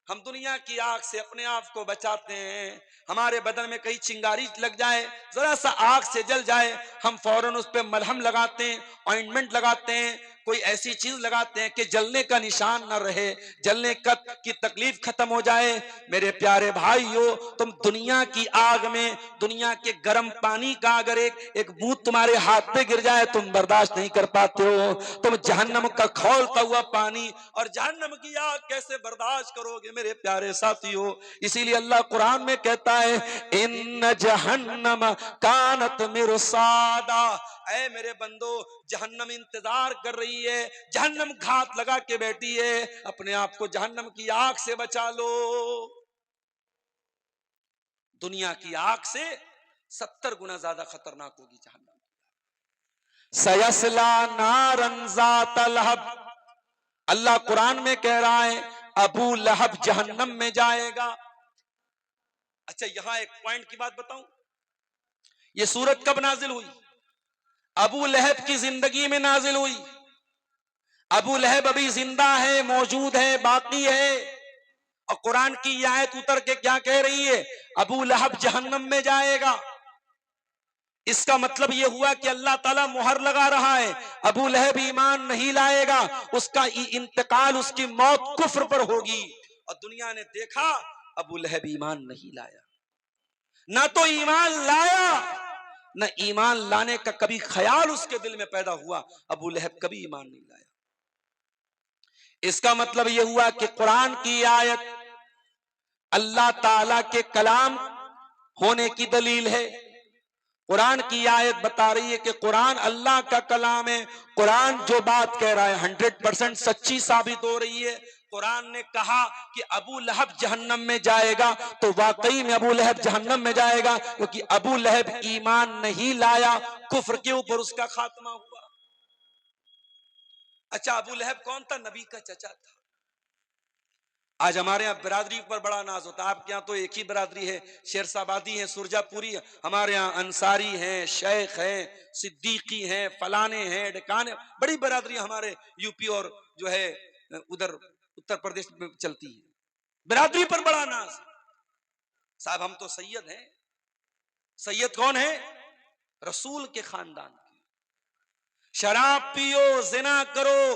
हम दुनिया की आग से अपने आप को बचाते हैं। हमारे बदन में कहीं चिंगारी लग जाए, जरा सा आग से जल जाए, हम फौरन उस पे मलहम लगाते हैं, ऑइंटमेंट लगाते हैं, कोई ऐसी चीज लगाते हैं कि जलने का निशान न रहे, जलने की तकलीफ खत्म हो जाए। मेरे प्यारे भाइयों, तुम दुनिया की आग में, दुनिया के गर्म पानी का अगर एक बूंद तुम्हारे हाथ पे गिर जाए तुम बर्दाश्त नहीं कर पाते हो। तुम जहन्नम का खौलता हुआ पानी और जहन्नम की आग कैसे बर्दाश्त करोगे मेरे प्यारे साथियों। इसीलिए अल्लाह कुरान में कहता है, इन जहन्नम कानत मिरसादा। ऐ मेरे बंदो, जहन्नम इंतजार कर रही है, जहन्नम घात लगा के बैठी है, अपने आप को जहन्नम की आग से बचा लो। दुनिया की आग से 70 गुना ज्यादा खतरनाक होगी जहन्नम। सयस्ला नारन ज़ात लहब, अल्लाह कुरान में कह रहा है अबू लहब जहन्नम में जाएगा। अच्छा, यहां एक पॉइंट की बात बताऊं, यह सूरत कब नाजिल हुई? अबू लहब की जिंदगी में नाजिल हुई। अबू लहब अभी जिंदा है, मौजूद है, बाकी है, और कुरान की यह आयत उतर के क्या कह रही है? अबू लहब जहन्नम में जाएगा। इसका मतलब यह हुआ कि अल्लाह ताला मुहर लगा रहा है, अबू लहब ईमान नहीं लाएगा, उसका इंतकाल, उसकी मौत कुफ्र पर होगी। और दुनिया ने देखा अबू लहब ईमान नहीं लाया, ना तो ईमान लाया, न ईमान लाने का कभी ख्याल उसके दिल में पैदा हुआ। अबू लहब कभी ईमान नहीं लाया। इसका मतलब यह हुआ कि कुरान की आयत अल्लाह ताला के कलाम होने की दलील है। कुरान की आयत बता रही है कि कुरान अल्लाह का कलाम है। कुरान जो बात कह रहा है 100% सच्ची साबित हो रही है। कुरान ने कहा कि अबू लहब जहन्नम में जाएगा, तो वाकई में अबू लहब जहन्नम में जाएगा, क्योंकि अबू लहब ईमान नहीं लाया, कुफ्र के ऊपर उसका खात्मा हुआ। अच्छा, अबू लहब कौन था? नबी का चचा था। आज हमारे यहाँ बिरादरी पर बड़ा नाज होता है। आपके यहाँ तो एक ही बिरादरी है, शेरशाबादी है, सुरजापुरी है। हमारे यहाँ अंसारी हैं, शेख हैं, सिद्दीकी हैं, फलाने हैं, डकाने, बड़ी बिरादरी हमारे यूपी और जो है उधर उत्तर प्रदेश में चलती है। बिरादरी पर बड़ा नाज। साहब हम तो सैयद हैं। सैयद कौन है? रसूल के खानदान के। शराब पियो, जिना करो,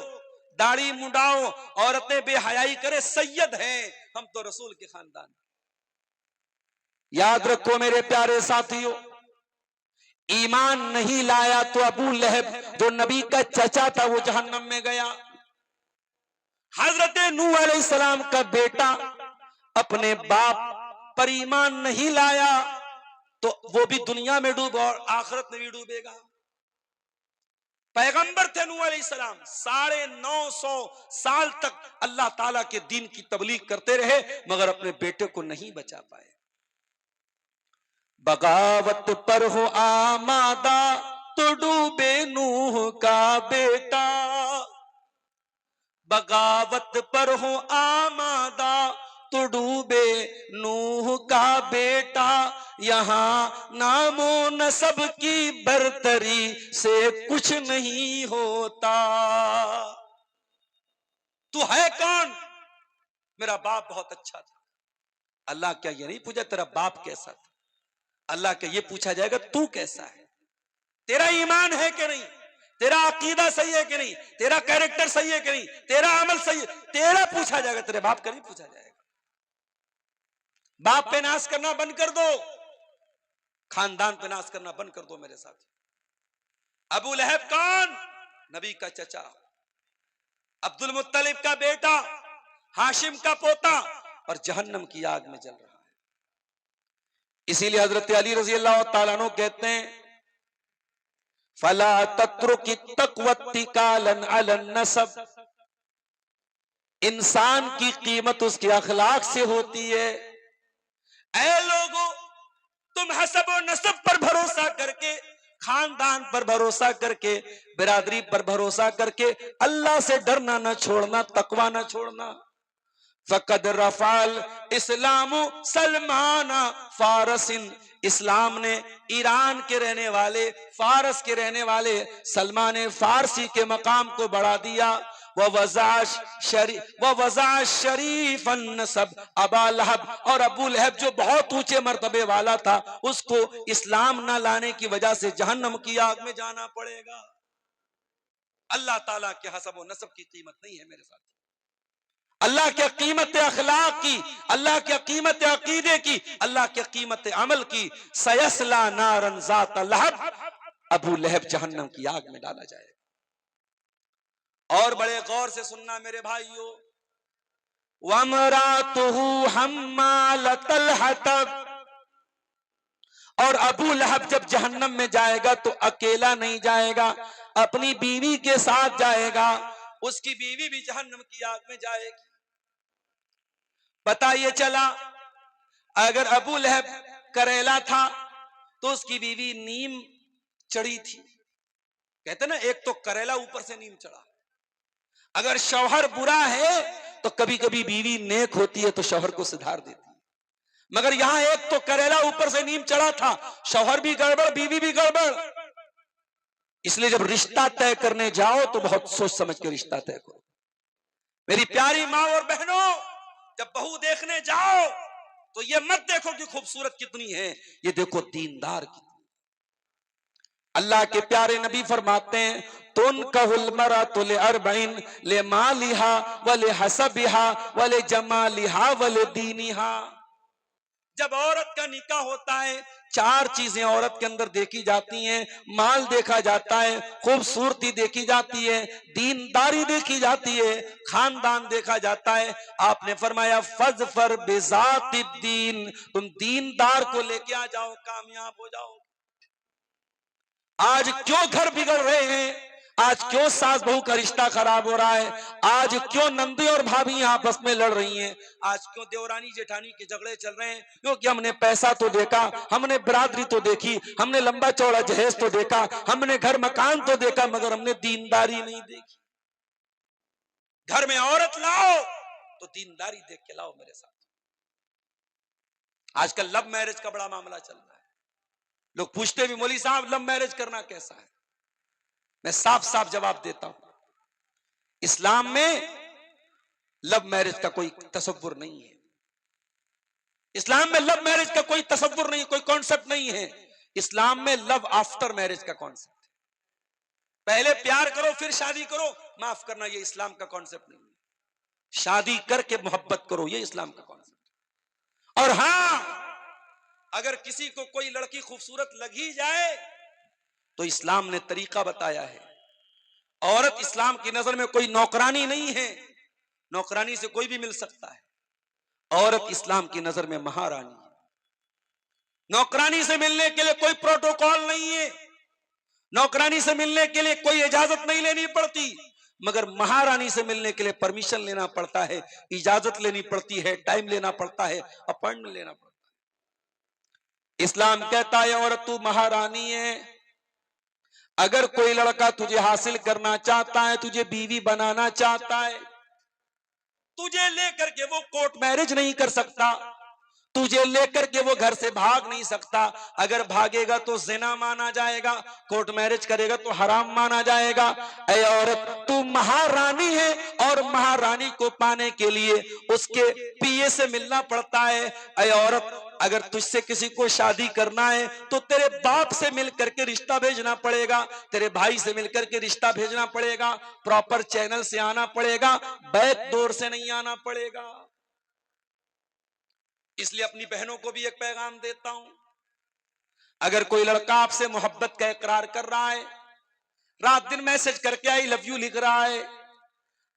दाढ़ी मुंडाओ, औरतें बेहयाई करे, सैयद हैं हम तो रसूल के खानदान। याद रखो मेरे प्यारे साथियों, ईमान नहीं लाया तो अबू लहब जो नबी का चचा था वो जहन्नम में गया। हजरत नूह अलैहिस्सलाम का बेटा अपने बाप पर ईमान नहीं लाया तो वो भी दुनिया में डूबा और आखिरत में भी डूबेगा। पैगंबर थे नूह अलैहिस्सलाम, 950 साल तक अल्लाह ताला के दीन की तबलीग करते रहे, मगर अपने बेटे को नहीं बचा पाए। बगावत पर हो आमादा तो डूबे नूह का बेटा, बगावत पर हो आमादा तो डूबे नूह का बेटा, यहां नामो नसब की बरतरी से कुछ नहीं होता। तू है कौन? मेरा बाप बहुत अच्छा था। अल्लाह क्या ये नहीं पूछा तेरा बाप कैसा था? अल्लाह क्या ये पूछा जाएगा तू कैसा है, तेरा ईमान है कि नहीं, तेरा अकीदा सही है कि नहीं, तेरा कैरेक्टर सही है कि नहीं, तेरा अमल सही है, तेरा पूछा जाएगा, तेरे बाप का नहीं पूछा जाएगा। बाप पे नाश करना बंद कर दो, खानदान पे नाश करना बंद कर दो मेरे साथ। अबू लहब कौन? नबी का चचा, अब्दुल मुत्तलिब का बेटा, हाशिम का पोता, और जहन्नम की आग में जल रहा है। इसीलिए हजरत अली रजी अल्लाह तआला अन्हु कहते हैं, फला तत्रुकी तक़वत्तिकालन अलन नसब इंसान की कीमत उसके अखलाक से होती है। ऐ लोगों, तुम हसब और नसब पर भरोसा करके, खानदान पर भरोसा करके, बिरादरी पर भरोसा करके अल्लाह से डरना न छोड़ना, तकवा न छोड़ना। फकद रफाल इस्लामु सलमाना फारसिन, इस्लाम ने ईरान के रहने वाले, फारस के रहने वाले सलमान फारसी के मकाम को बढ़ा दिया। वज़ा शरीफन नसब अबा लहब, और अबू लहब जो बहुत ऊंचे मर्तबे वाला था, उसको इस्लाम ना लाने की वजह से जहन्नम की आग में जाना पड़ेगा। अल्लाह ताला के हसब और नसब की कीमत नहीं है मेरे साथ। अल्लाह की कीमत अखलाक की, अल्लाह की कीमत अकीदे की, अल्लाह की कीमत अमल की। सयस्ला नारन ज़ात लहब, अबू लहब जहन्नम की आग में डाला जाएगा। और बड़े गौर से सुनना मेरे भाइयों, वमरातुहु हम्मालतल हतब, और अबू लहब जब जहन्नम में जाएगा तो अकेला नहीं जाएगा, अपनी बीवी के साथ जाएगा। उसकी बीवी भी जहन्नम की आग में जाएगी। पता ये चला, अगर अबू लहब करेला था तो उसकी बीवी नीम चढ़ी थी। कहते ना, एक तो करेला ऊपर से नीम चढ़ा। अगर शौहर बुरा है तो कभी कभी बीवी नेक होती है तो शौहर को सुधार देती है, मगर यहां एक तो करेला ऊपर से नीम चढ़ा था, शौहर भी गड़बड़, बीवी भी गड़बड़। इसलिए जब रिश्ता तय करने जाओ तो बहुत सोच समझ के रिश्ता तय करो। मेरी प्यारी माँ और बहनों, जब बहू देखने जाओ तो ये मत देखो कि खूबसूरत कितनी है, ये देखो दीनदार कितनी। अल्लाह के प्यारे नबी फरमाते हैं, तुन कहल मरातु ले अरबईन ले मालिहा वले हसबिहा वले जमालिहा वले दीनिहा। जब औरत का निकाह होता है, चार चीजें औरत के अंदर देखी जाती हैं। माल देखा जाता है, खूबसूरती देखी जाती है, दीनदारी देखी जाती है, खानदान देखा जाता है। आपने फरमाया फज़फर बिज़ातिद्दीन, तुम दीनदार को लेके आ जाओ, कामयाब हो जाओ। आज क्यों घर बिगड़ रहे हैं, आज क्यों सास बहू का रिश्ता खराब हो रहा है, आज क्यों नंदी और भाभी आपस में लड़ रही हैं, आज क्यों देवरानी जेठानी के झगड़े चल रहे हैं? क्योंकि हमने पैसा तो देखा, हमने बिरादरी तो देखी, हमने लंबा चौड़ा जहेज तो देखा, हमने घर मकान तो देखा, मगर हमने दीनदारी नहीं देखी। घर में औरत लाओ तो दीनदारी देख के लाओ मेरे साथ। आजकल लव मैरिज का बड़ा मामला चल रहा है। लोग पूछते भी, मौलवी साहब लव मैरिज करना कैसा है? मैं साफ साफ जवाब देता हूं, इस्लाम में लव मैरिज का कोई तसव्वुर नहीं है। इस्लाम में लव मैरिज का कोई तसव्वुर नहीं, कोई कॉन्सेप्ट नहीं है। इस्लाम में लव आफ्टर मैरिज का कॉन्सेप्ट है। पहले प्यार करो फिर शादी करो। माफ करना, ये इस्लाम का कॉन्सेप्ट नहीं है। शादी करके मोहब्बत करो, ये इस्लाम का कॉन्सेप्ट है। और हां, अगर किसी को कोई लड़की खूबसूरत लगी जाए तो इस्लाम ने तरीका बताया है। औरत इस्लाम की नजर में कोई नौकरानी नहीं है, नौकरानी से कोई भी मिल सकता है। औरत इस्लाम की नजर में महारानी है। नौकरानी से मिलने के लिए कोई प्रोटोकॉल नहीं है, नौकरानी से मिलने के लिए कोई इजाजत नहीं लेनी पड़ती, मगर महारानी से मिलने के लिए परमिशन लेना पड़ता है, इजाजत लेनी पड़ती है, टाइम लेना पड़ता है, अपॉइंटमेंट लेना पड़ता है। इस्लाम कहता है औरत तू महारानी है। अगर कोई लड़का तुझे हासिल करना चाहता है, तुझे बीवी बनाना चाहता है, तुझे लेकर के वो कोर्ट मैरिज नहीं कर सकता, तुझे लेकर के वो घर से भाग नहीं सकता। अगर भागेगा तो ज़िना माना जाएगा, कोर्ट मैरिज करेगा तो हराम माना जाएगा। ऐ औरत, तू महारानी है और महारानी को पाने के लिए उसके पीए से मिलना पड़ता है। ऐ औरत, अगर तुझसे किसी को शादी करना है तो तेरे बाप से मिलकर के रिश्ता भेजना पड़ेगा, तेरे भाई से मिलकर के रिश्ता भेजना पड़ेगा, प्रॉपर चैनल से आना पड़ेगा, बैक डोर से नहीं आना पड़ेगा। इसलिए अपनी बहनों को भी एक पैगाम देता हूं, अगर कोई लड़का आपसे मोहब्बत का इकरार कर रहा है, रात दिन मैसेज करके आई लव यू लिख रहा है,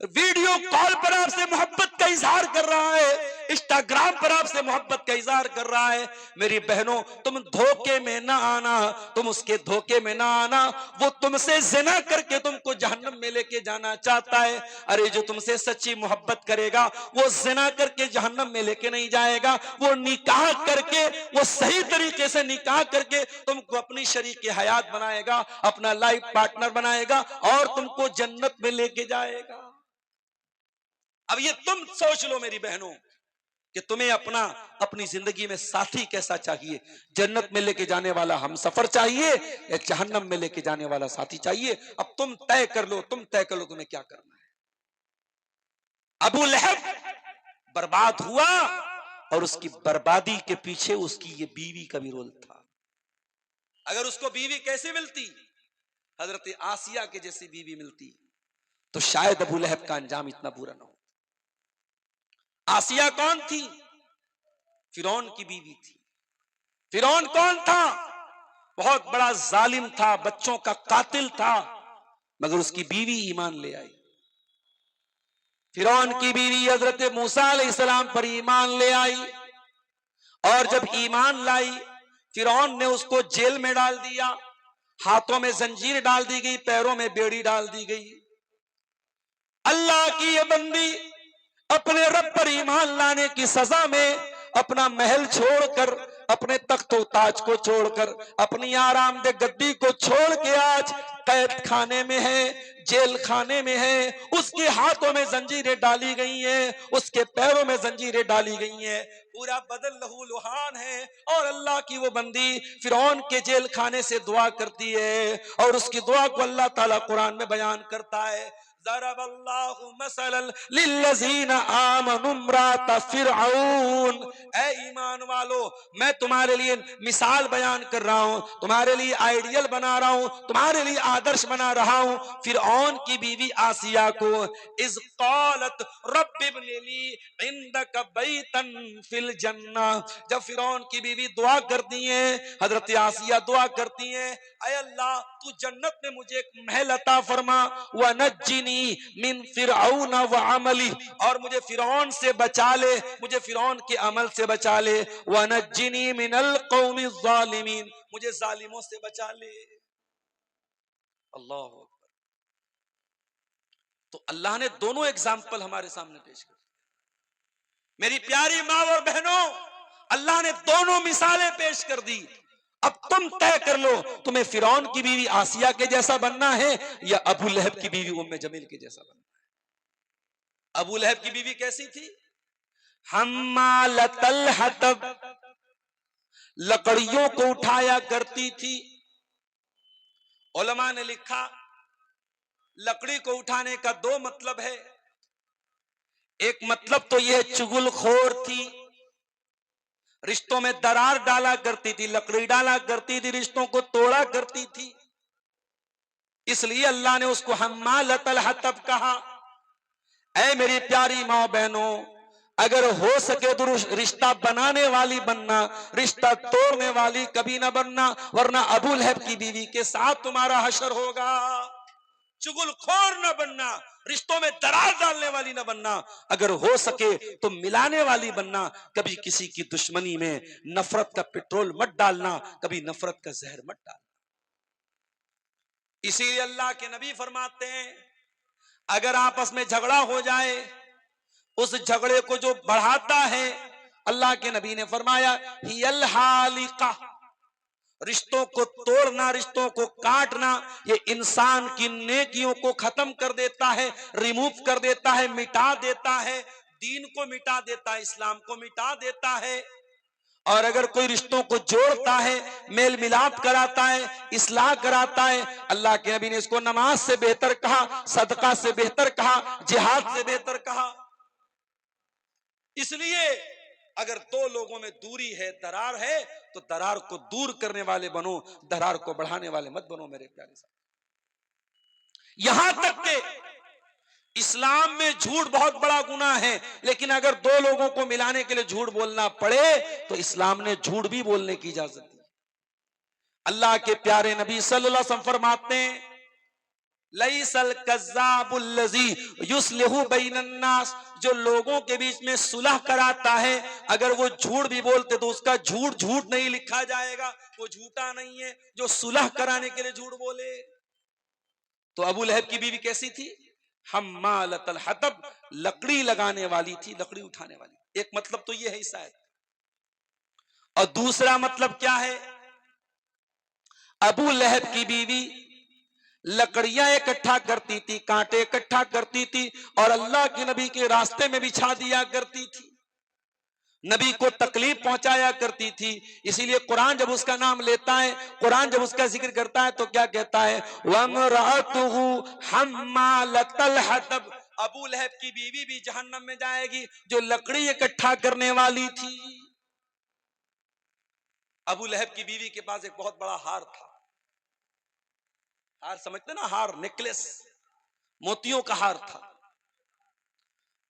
वीडियो कॉल पर आपसे मोहब्बत का इजहार कर रहा है, इंस्टाग्राम पर आपसे मोहब्बत का इजहार कर रहा है, मेरी बहनों तुम धोखे में ना आना, तुम उसके धोखे में ना आना। वो तुमसे जिना करके तुमको जहन्नम में लेके जाना चाहता है। अरे जो तुमसे सच्ची मोहब्बत करेगा वो जिना करके जहन्नम में लेके नहीं जाएगा, वो निकाह करके, वो सही तरीके से निकाह करके तुमको अपनी शरीक हयात बनाएगा, अपना लाइफ पार्टनर बनाएगा और तुमको जन्नत में लेके जाएगा। अब ये तुम सोच लो मेरी बहनों कि तुम्हें अपनी जिंदगी में साथी कैसा चाहिए, जन्नत में लेके जाने वाला हम सफर चाहिए या जहन्नम में लेके जाने वाला साथी चाहिए। अब तुम तय कर लो, तुम्हें क्या करना है। अबू लहब बर्बाद हुआ और उसकी बर्बादी के पीछे उसकी ये बीवी का भी रोल था। अगर उसको बीवी कैसे मिलती, हजरत आसिया के जैसी बीवी मिलती, तो शायद अबू लहब का अंजाम इतना बुरा ना हो। आसिया कौन थी? फिरौन की बीवी थी। फिरौन कौन था? बहुत बड़ा जालिम था, बच्चों का कातिल था, मगर उसकी बीवी ईमान ले आई। फिरौन की बीवी हजरत मूसा अलैहिस्सलाम पर ईमान ले आई और जब ईमान लाई फिरौन ने उसको जेल में डाल दिया, हाथों में जंजीर डाल दी गई, पैरों में बेड़ी डाल दी गई। अल्लाह की ये बंदी अपने रब पर ईमान लाने की सजा में अपना महल छोड़कर, अपने तख्तो ताज को छोड़कर, अपनी आरामदेह गद्दी को छोड़ के आज कैद खाने में है, जेल खाने में है। उसके हाथों में जंजीरें डाली गई हैं, उसके पैरों में जंजीरें डाली गई हैं, पूरा बदन लहू लुहान है। और अल्लाह की वो बंदी फिरौन के जेल खाने से दुआ करती है और उसकी दुआ को अल्लाह ताला कुरान में बयान करता है। ज़रबल्लाहु मसलन लिल्लज़ीना आमनु इम्रात फिरऔन। ऐ ईमान वालो, मैं तुम्हारे लिए मिसाल बयान कर रहा हूं, तुम्हारे लिए आइडियल बना रहा हूं, तुम्हारे लिए आदर्श बना रहा हूं फिरऔन की बीवी आसिया को। इज़ क़ालत रब्बि इब्नि ली इंदक बैतन फिल जन्नह। जब फिरौन की बीवी दुआ करती है, हजरत आसिया दुआ करती है, ऐ अल्लाह तू जन्नत में मुझे एक महल अता फरमा, व नज्जिनी मिन फिरऔन व अमली, और मुझे फिरौन से बचा ले, मुझे फिरौन के अमल से बचा ले, व नज्जिनी मिनल कौमि ज़ालिमीन, मुझे जालिमों से बचा ले। अल्लाह अकबर। तो अल्लाह ने दोनों एग्जाम्पल हमारे सामने पेश कर, मेरी प्यारी माँ और बहनों, अल्लाह ने दोनों मिसालें पेश कर दी। अब तुम तय कर लो, तुम्हें फिरौन की बीवी आसिया के जैसा बनना है या अबू लहब की बीवी उम्मे जमील के जैसा बनना है। अबू लहब की बीवी कैसी थी? हम्मालतल हतब, लकड़ियों को उठाया करती थी। उलमा ने लिखा लकड़ी को उठाने का दो मतलब है। एक मतलब तो यह चुगलखोर थी, रिश्तों में दरार डाला करती थी, लकड़ी डाला करती थी, रिश्तों को तोड़ा करती थी, इसलिए अल्लाह ने उसको हम्मालतल हतब कहा। ऐ मेरी प्यारी माँ बहनों, अगर हो सके तो रिश्ता बनाने वाली बनना, रिश्ता तोड़ने वाली कभी ना बनना, वरना अबू लहब की बीवी के साथ तुम्हारा हशर होगा। चुगलखोर न बनना, रिश्तों में दरार डालने वाली न बनना, अगर हो सके तो मिलाने वाली बनना। कभी किसी की दुश्मनी में नफरत का पेट्रोल मत डालना, कभी नफरत का जहर मत डालना। इसीलिए अल्लाह के नबी फरमाते हैं, अगर आपस में झगड़ा हो जाए, उस झगड़े को जो बढ़ाता है, अल्लाह के नबी ने फरमाया हियल हालिका, रिश्तों को तोड़ना, रिश्तों को काटना, ये इंसान की नेकियों को खत्म कर देता है, रिमूव कर देता है, मिटा देता है, दीन को मिटा देता है, इस्लाम को मिटा देता है। और अगर कोई रिश्तों को जोड़ता है, मेल मिलाप कराता है, इस्लाह कराता है, अल्लाह के नबी ने इसको नमाज से बेहतर कहा, सदका से बेहतर कहा, जिहाद से बेहतर कहा। इसलिए अगर दो लोगों में दूरी है, दरार है, तो दरार को दूर करने वाले बनो, दरार को बढ़ाने वाले मत बनो मेरे प्यारे साहब। यहां तक के इस्लाम में झूठ बहुत बड़ा गुनाह है, लेकिन अगर दो लोगों को मिलाने के लिए झूठ बोलना पड़े तो इस्लाम ने झूठ भी बोलने की इजाजत दी। अल्लाह के प्यारे नबी सल्लल्लाहु अलैहि वसल्लम फरमाते हैं, लईसल कज़्ज़ाबुल्लज़ी युस्लिहु बैनन्नास, जो लोगों के बीच में सुलह कराता है, अगर वो झूठ भी बोलते तो उसका झूठ झूठ नहीं लिखा जाएगा, वो झूठा नहीं है जो सुलह कराने के लिए झूठ बोले। तो अबू लहब की बीवी कैसी थी? हम्मालतल हतब, लकड़ी लगाने वाली थी, लकड़ी उठाने वाली। एक मतलब तो ये है शायद। और दूसरा मतलब क्या है? अबू लहब की बीवी लकड़ियां इकट्ठा करती थी, कांटे इकट्ठा करती थी और अल्लाह के नबी के रास्ते में बिछा दिया करती थी, नबी को तकलीफ पहुंचाया करती थी। इसीलिए कुरान जब उसका नाम लेता है, कुरान जब उसका जिक्र करता है तो क्या कहता है? वमरातुहु हम्मालतल हतब, अबू लहब की बीवी भी जहन्नम में जाएगी जो लकड़ी इकट्ठा करने वाली थी। अबू लहब की बीवी के पास एक बहुत बड़ा हार था। हार समझते ना, हार, नेकलेस, मोतियों का हार था।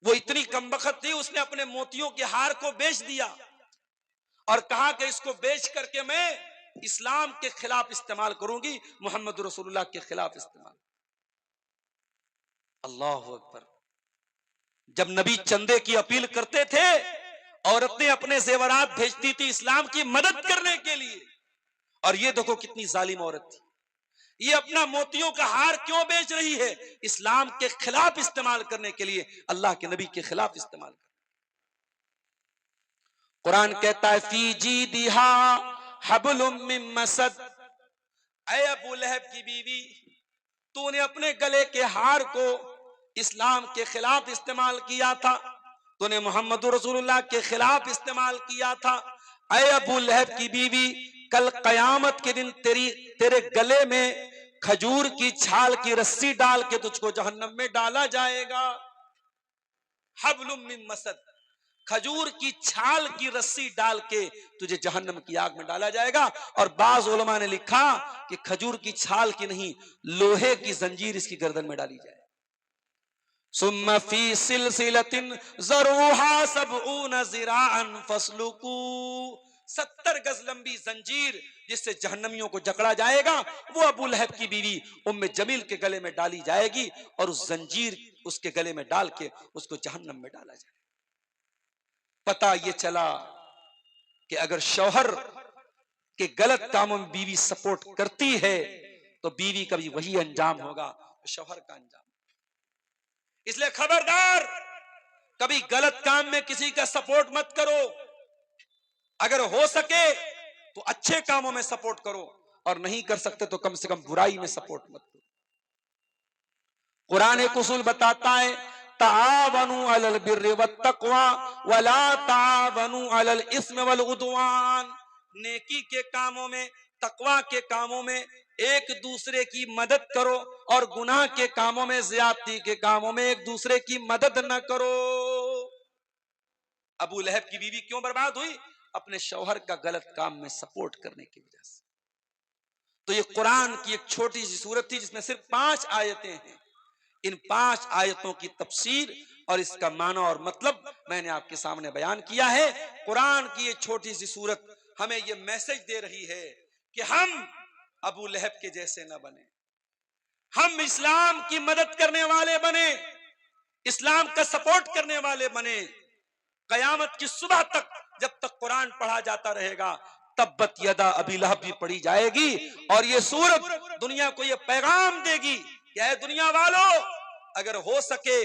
वो इतनी कमबख्त थी, उसने अपने मोतियों के हार को बेच दिया और कहा कि इसको बेच करके मैं इस्लाम के खिलाफ इस्तेमाल करूंगी, मोहम्मद रसूलुल्लाह के खिलाफ इस्तेमाल। अल्लाह अकबर। जब नबी चंदे की अपील करते थे, औरतें अपने जेवरात भेजती थी इस्लाम की मदद करने के लिए। और ये देखो कितनी जालिम औरत थी, ये अपना मोतियों का हार क्यों बेच रही है? इस्लाम के खिलाफ इस्तेमाल करने के लिए, अल्लाह के नबी के खिलाफ इस्तेमाल करने। कुरान कहता है फी जीदिहा हब्लुम मिन मसद, ऐ अबू लहब की बीवी, तूने अपने गले के हार को इस्लाम के खिलाफ इस्तेमाल किया था, तूने मोहम्मद रसूलुल्लाह के खिलाफ इस्तेमाल किया था। ऐ अबू लहब की बीवी, कल कयामत के दिन तेरे गले में खजूर की छाल की रस्सी डाल के तुझको जहन्नम में डाला जाएगा। हब्लुम मिन मसद, खजूर की छाल की रस्सी डाल के तुझे जहन्नम की आग में डाला जाएगा। और बाज उलमा ने लिखा कि खजूर की छाल की नहीं, लोहे की जंजीर इसकी गर्दन में डाली जाए। सुम्मा फी सिलसिलतिन ज़रूहा सबऊन ज़िराअन फस्लुकू, 70 गज लंबी जंजीर जिससे जहन्नमियों को जकड़ा जाएगा, वो अबू लहब की बीवी उम्मे जमील के गले में डाली जाएगी और उस जंजीर उसके गले में डाल के उसको जहन्नम में डाला जाएगा। पता ये चला कि अगर शौहर के गलत कामों में बीवी सपोर्ट करती है तो बीवी का भी वही अंजाम होगा, शौहर का अंजाम। इसलिए खबरदार, कभी गलत काम में किसी का सपोर्ट मत करो। अगर हो सके तो अच्छे कामों में सपोर्ट करो, और नहीं कर सकते तो कम से कम बुराई में सपोर्ट मत करो। कुरान एक उसूल बताता है, तावनु अलल बिर्रि वत्तक़वा वला तावनु अलल इस्म वल उद्वान, नेकी के कामों में, तकवा के कामों में एक दूसरे की मदद करो और गुनाह के कामों में, ज्यादती के कामों में एक दूसरे की मदद न करो। अबू लहब की बीवी क्यों बर्बाद हुई? अपने शौहर का गलत काम में सपोर्ट करने की वजह से। तो ये कुरान की एक छोटी सी सूरत थी जिसमें सिर्फ 5 आयतें हैं। इन 5 आयतों की तफसीर और इसका माना और मतलब मैंने आपके सामने बयान किया है। कुरान की ये छोटी सी सूरत हमें ये मैसेज दे रही है कि हम अबू लहब के जैसे न बने, हम इस्लाम की मदद करने वाले बने, इस्लाम का सपोर्ट करने वाले बने। कयामत की सुबह तक जब तक कुरान पढ़ा जाता रहेगा, तब्बत यदा अबी लहब भी पढ़ी जाएगी और ये सूरत दुनिया को ये पैगाम देगी कि ऐ दुनिया वालों, अगर हो सके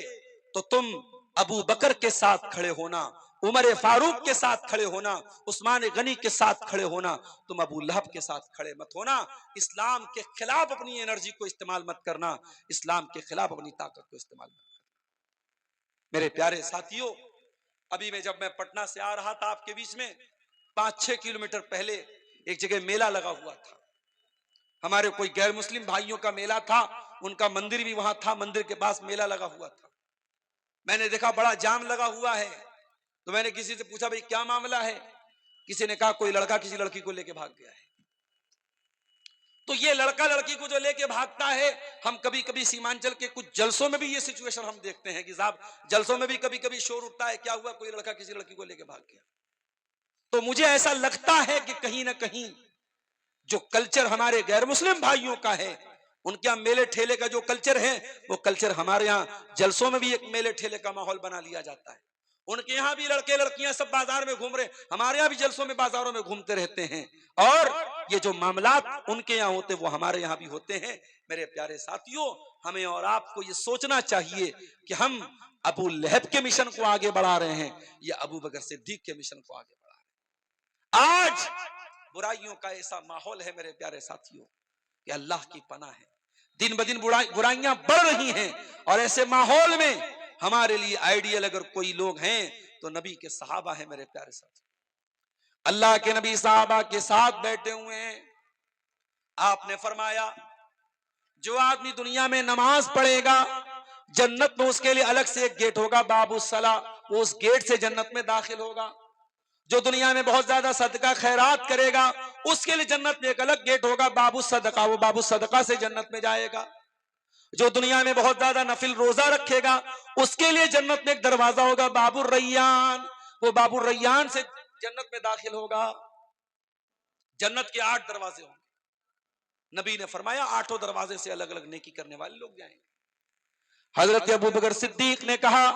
तो तुम अबू बकर के साथ खड़े होना, उमर फारूक के साथ खड़े होना, उस्मान गनी के साथ खड़े होना, तुम अबू लहब के साथ खड़े मत होना। इस्लाम के खिलाफ अपनी एनर्जी को इस्तेमाल मत करना, इस्लाम के खिलाफ अपनी ताकत को इस्तेमाल मत करना। मेरे प्यारे साथियों, अभी जब मैं पटना से आ रहा था आपके बीच में, 5-6 किलोमीटर पहले एक जगह मेला लगा हुआ था। हमारे कोई गैर मुस्लिम भाइयों का मेला था, उनका मंदिर भी वहां था, मंदिर के पास मेला लगा हुआ था। मैंने देखा बड़ा जाम लगा हुआ है, तो मैंने किसी से पूछा भाई क्या मामला है? किसी ने कहा कोई लड़का किसी लड़की को लेके भाग गया है। तो ये लड़का लड़की को जो लेके भागता है, हम कभी कभी सीमांचल के कुछ जलसों में भी ये सिचुएशन हम देखते हैं कि साहब जलसों में भी कभी कभी शोर उठता है, क्या हुआ, कोई लड़का किसी लड़की को लेके भाग गया। तो मुझे ऐसा लगता है कि कहीं ना कहीं जो कल्चर हमारे गैर मुस्लिम भाइयों का है, उनके यहाँ मेले ठेले का जो कल्चर है वो कल्चर हमारे यहाँ जलसों में भी एक मेले ठेले का माहौल बना लिया जाता है। उनके यहाँ भी लड़के लड़कियां सब बाजार में घूम रहे, हमारे यहाँ भी जलसों में बाजारों में घूमते रहते हैं, और ये जो मामलात उनके यहाँ होते वो हमारे यहाँ भी होते हैं। मेरे प्यारे साथियों, हमें और आपको ये सोचना चाहिए कि हम अबू लहब के मिशन को आगे बढ़ा रहे हैं या अबू बकर सिद्दीक के मिशन को आगे बढ़ा रहे हैं। आज बुराइयों का ऐसा माहौल है मेरे प्यारे साथियों कि अल्लाह की पनाह है, दिन ब दिन बुराइयां बढ़ रही हैं, और ऐसे माहौल में हमारे लिए आइडियल अगर कोई लोग हैं तो नबी के सहाबा है। मेरे प्यारे साथियों, अल्लाह के नबी सहाबा के साथ बैठे हुए हैं। आपने फरमाया जो आदमी दुनिया में नमाज पढ़ेगा जन्नत में उसके लिए अलग से एक गेट होगा बाबू सला, वो उस गेट से जन्नत में दाखिल होगा। जो दुनिया में बहुत ज्यादा सदका खैरात करेगा उसके लिए जन्नत में एक अलग गेट होगा बाबू सदका, वो बाबू सदका से जन्नत में जाएगा। जो दुनिया में बहुत ज्यादा नफिल रोजा रखेगा उसके लिए जन्नत में एक दरवाजा होगा बाबू रैयान, वो बाबू रैयान से जन्नत में दाखिल होगा। जन्नत के 8 दरवाजे होंगे। नबी ने फरमाया 8 दरवाजे से अलग अलग नेकी करने वाले लोग जाएंगे। हजरत अबू बकर सिद्दीक ने कहा,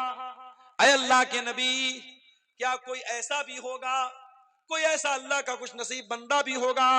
ऐ अल्लाह के नबी, क्या कोई ऐसा भी होगा, कोई ऐसा अल्लाह का कुछ नसीब बंदा भी होगा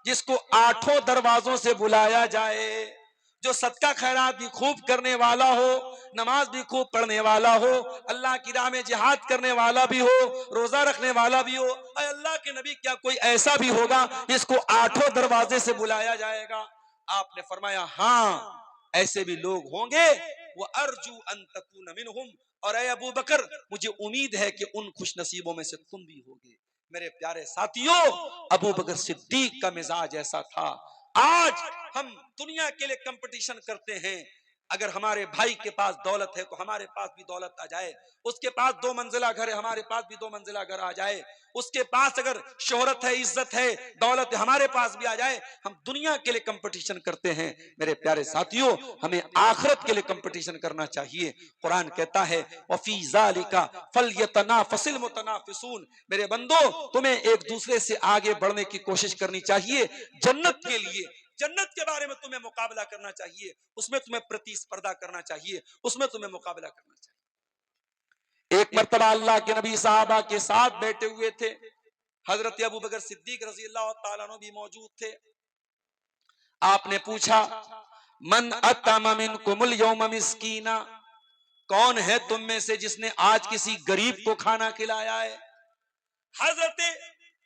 जिसको 8 दरवाजों से बुलाया जाए, जो सदका खैरात भी खूब करने वाला हो, नमाज भी खूब पढ़ने वाला हो, अल्लाह की राह में जिहाद करने वाला भी हो, रोजा रखने वाला भी हो। ऐ अल्लाह के नबी, क्या कोई ऐसा भी होगा जिसको 8 दरवाजे से बुलाया जाएगा? आपने फरमाया हाँ, ऐसे भी लोग होंगे। वो अर्जू अन तकून मिनहुम, और ऐ अबू बकर, मुझे उम्मीद है कि उन खुश नसीबों में से तुम भी होगे। मेरे प्यारे साथियों, अबू बकर सिद्दीक का मिजाज ऐसा था। आज हम दुनिया के लिए कंपटीशन करते हैं। अगर हमारे भाई के पास दौलत है तो हमारे पास भी दौलत आ जाए, उसके पास 2 मंजिला घर है, हमारे पास भी 2 मंजिला घर आ जाए, उसके पास अगर शोहरत है, इज्जत है, दौलत है, हमारे पास भी आ जाए। हम दुनिया के लिए कंपटीशन करते हैं। मेरे प्यारे साथियों, हमें आखिरत के लिए कंपटीशन करना चाहिए। कुरान कहता है वफी ज़ालिका फलयतनाफसिल मुतनाफिसून, मेरे बंदो, तुम्हें एक दूसरे से आगे बढ़ने की कोशिश करनी चाहिए। जन्नत के लिए, जन्नत के बारे में तुम्हें मुकाबला करना चाहिए, उसमें तुम्हें प्रतिस्पर्धा करना चाहिए, उसमें तुम्हें मुकाबला करना चाहिए। एक मर्तबा अल्लाह के नबी साहबा के साथ बैठे हुए थे। हजरत अबू बकर सिद्दीक रज़ी अल्लाह तआला अन्हु भी मौजूद थे। आपने पूछा मन अतमा मिनकुमुल यौम मिस्कीना, कौन है तुम में से जिसने आज किसी गरीब को खाना खिलाया है? हजरत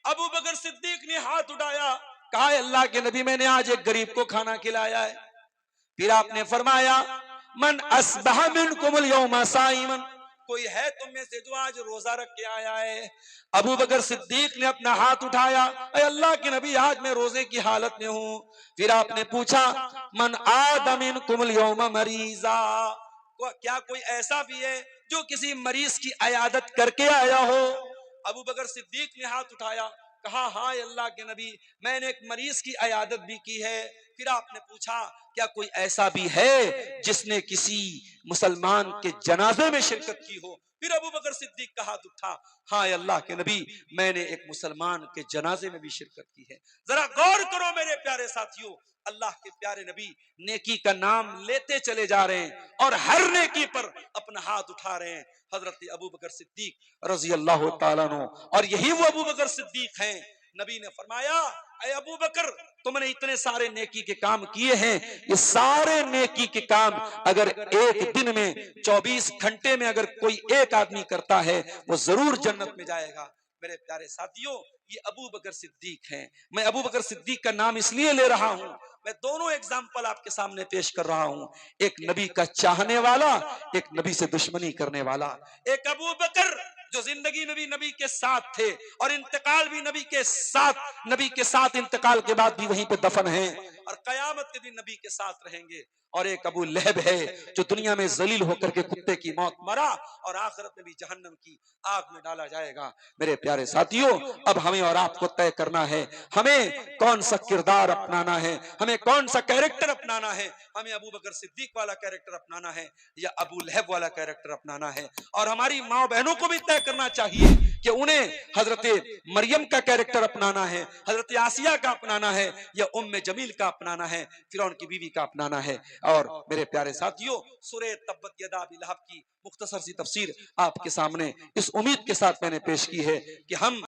अबू बकर सिद्दीक ने हाथ उठाया, कहा अल्लाह के नबी, मैंने आज एक गरीब को खाना खिलाया है। फिर आपने फरमाया मन अस्बह मिनकुमुल यौम साइमन, कोई है तुम में से जो आज रोजा रख के आया है? अबू बकर सिद्दीक ने अपना हाथ उठाया, अल्लाह के नबी, आज मैं रोजे की हालत में हूँ। फिर आपने पूछा मन आदा मिनकुमुल यौम मरीजा, क्या कोई ऐसा भी है जो किसी मरीज की अयादत करके आया हो? अबू बकर सिद्दीक ने हाथ उठाया, कहा हाँ अल्लाह के नबी, मैंने एक मरीज की अयादत भी की है। फिर आपने पूछा क्या कोई ऐसा भी है जिसने किसी मुसलमान के जनाजे में शिरकत की हो? फिर अबू बकर सिद्दीक का हाथ उठा, हाँ अल्लाह के नबी, मैंने एक मुसलमान के जनाजे में भी शिरकत की है। जरा गौर करो मेरे प्यारे साथियों, अल्लाह के प्यारे नबी नेकी का नाम लेते चले जा रहे हैं और हर नेकी पर अपना हाथ उठा रहे हैं। हजरत अबू बकर सिद्दीक रज़ी अल्लाह तआला अन्हु, और यही वो अबू बकर सिद्दीक हैं। नबी ने फरमाया ऐ अबू बकर, तुमने इतने सारे नेकी के काम किए हैं, ये सारे नेकी के काम अगर एक दिन में 24 घंटे में अगर कोई एक आदमी करता है वो जरूर जन्नत में जाएगा। मेरे प्यारे साथियों, ये अबू बकर सिद्दीक हैं। मैं अबू बकर सिद्दीक का नाम इसलिए ले रहा हूं, मैं दोनों एग्जाम्पल आपके सामने पेश कर रहा हूं, एक नबी का चाहने वाला, एक नबी से दुश्मनी करने वाला। एक अबू बकर जो जिंदगी में भी नबी के साथ थे और इंतकाल भी नबी के साथ इंतकाल के बाद भी वहीं पे दफन हैं और कयामत के दिन नबी के साथ रहेंगे। और एक अबू लहब है जो दुनिया में जलील होकर के कुत्ते की मौत मरा और आखिरत में भी जहन्नम की आग में डाला जाएगा। मेरे प्यारे साथियों, अब हमें और आपको तय करना है हमें कौन सा किरदार अपनाना है, हमें कौन सा कैरेक्टर अपनाना है। हमें अबू बकर सिद्दीक वाला कैरेक्टर अपनाना है या अबू लहब वाला कैरेक्टर अपनाना है। और हमारी माँ बहनों को भी तय करना चाहिए कि उन्हें हजरत मरियम का कैरेक्टर अपनाना है, हजरत आसिया का अपनाना है, या उम्मे जमील का अपनाना है, फिरौन की बीवी का अपनाना है। और मेरे प्यारे साथियों, सूरह तब्बत यदा अबी लहब की मुख्तसर सी तफसीर आपके सामने इस उम्मीद के साथ मैंने पेश की है कि हम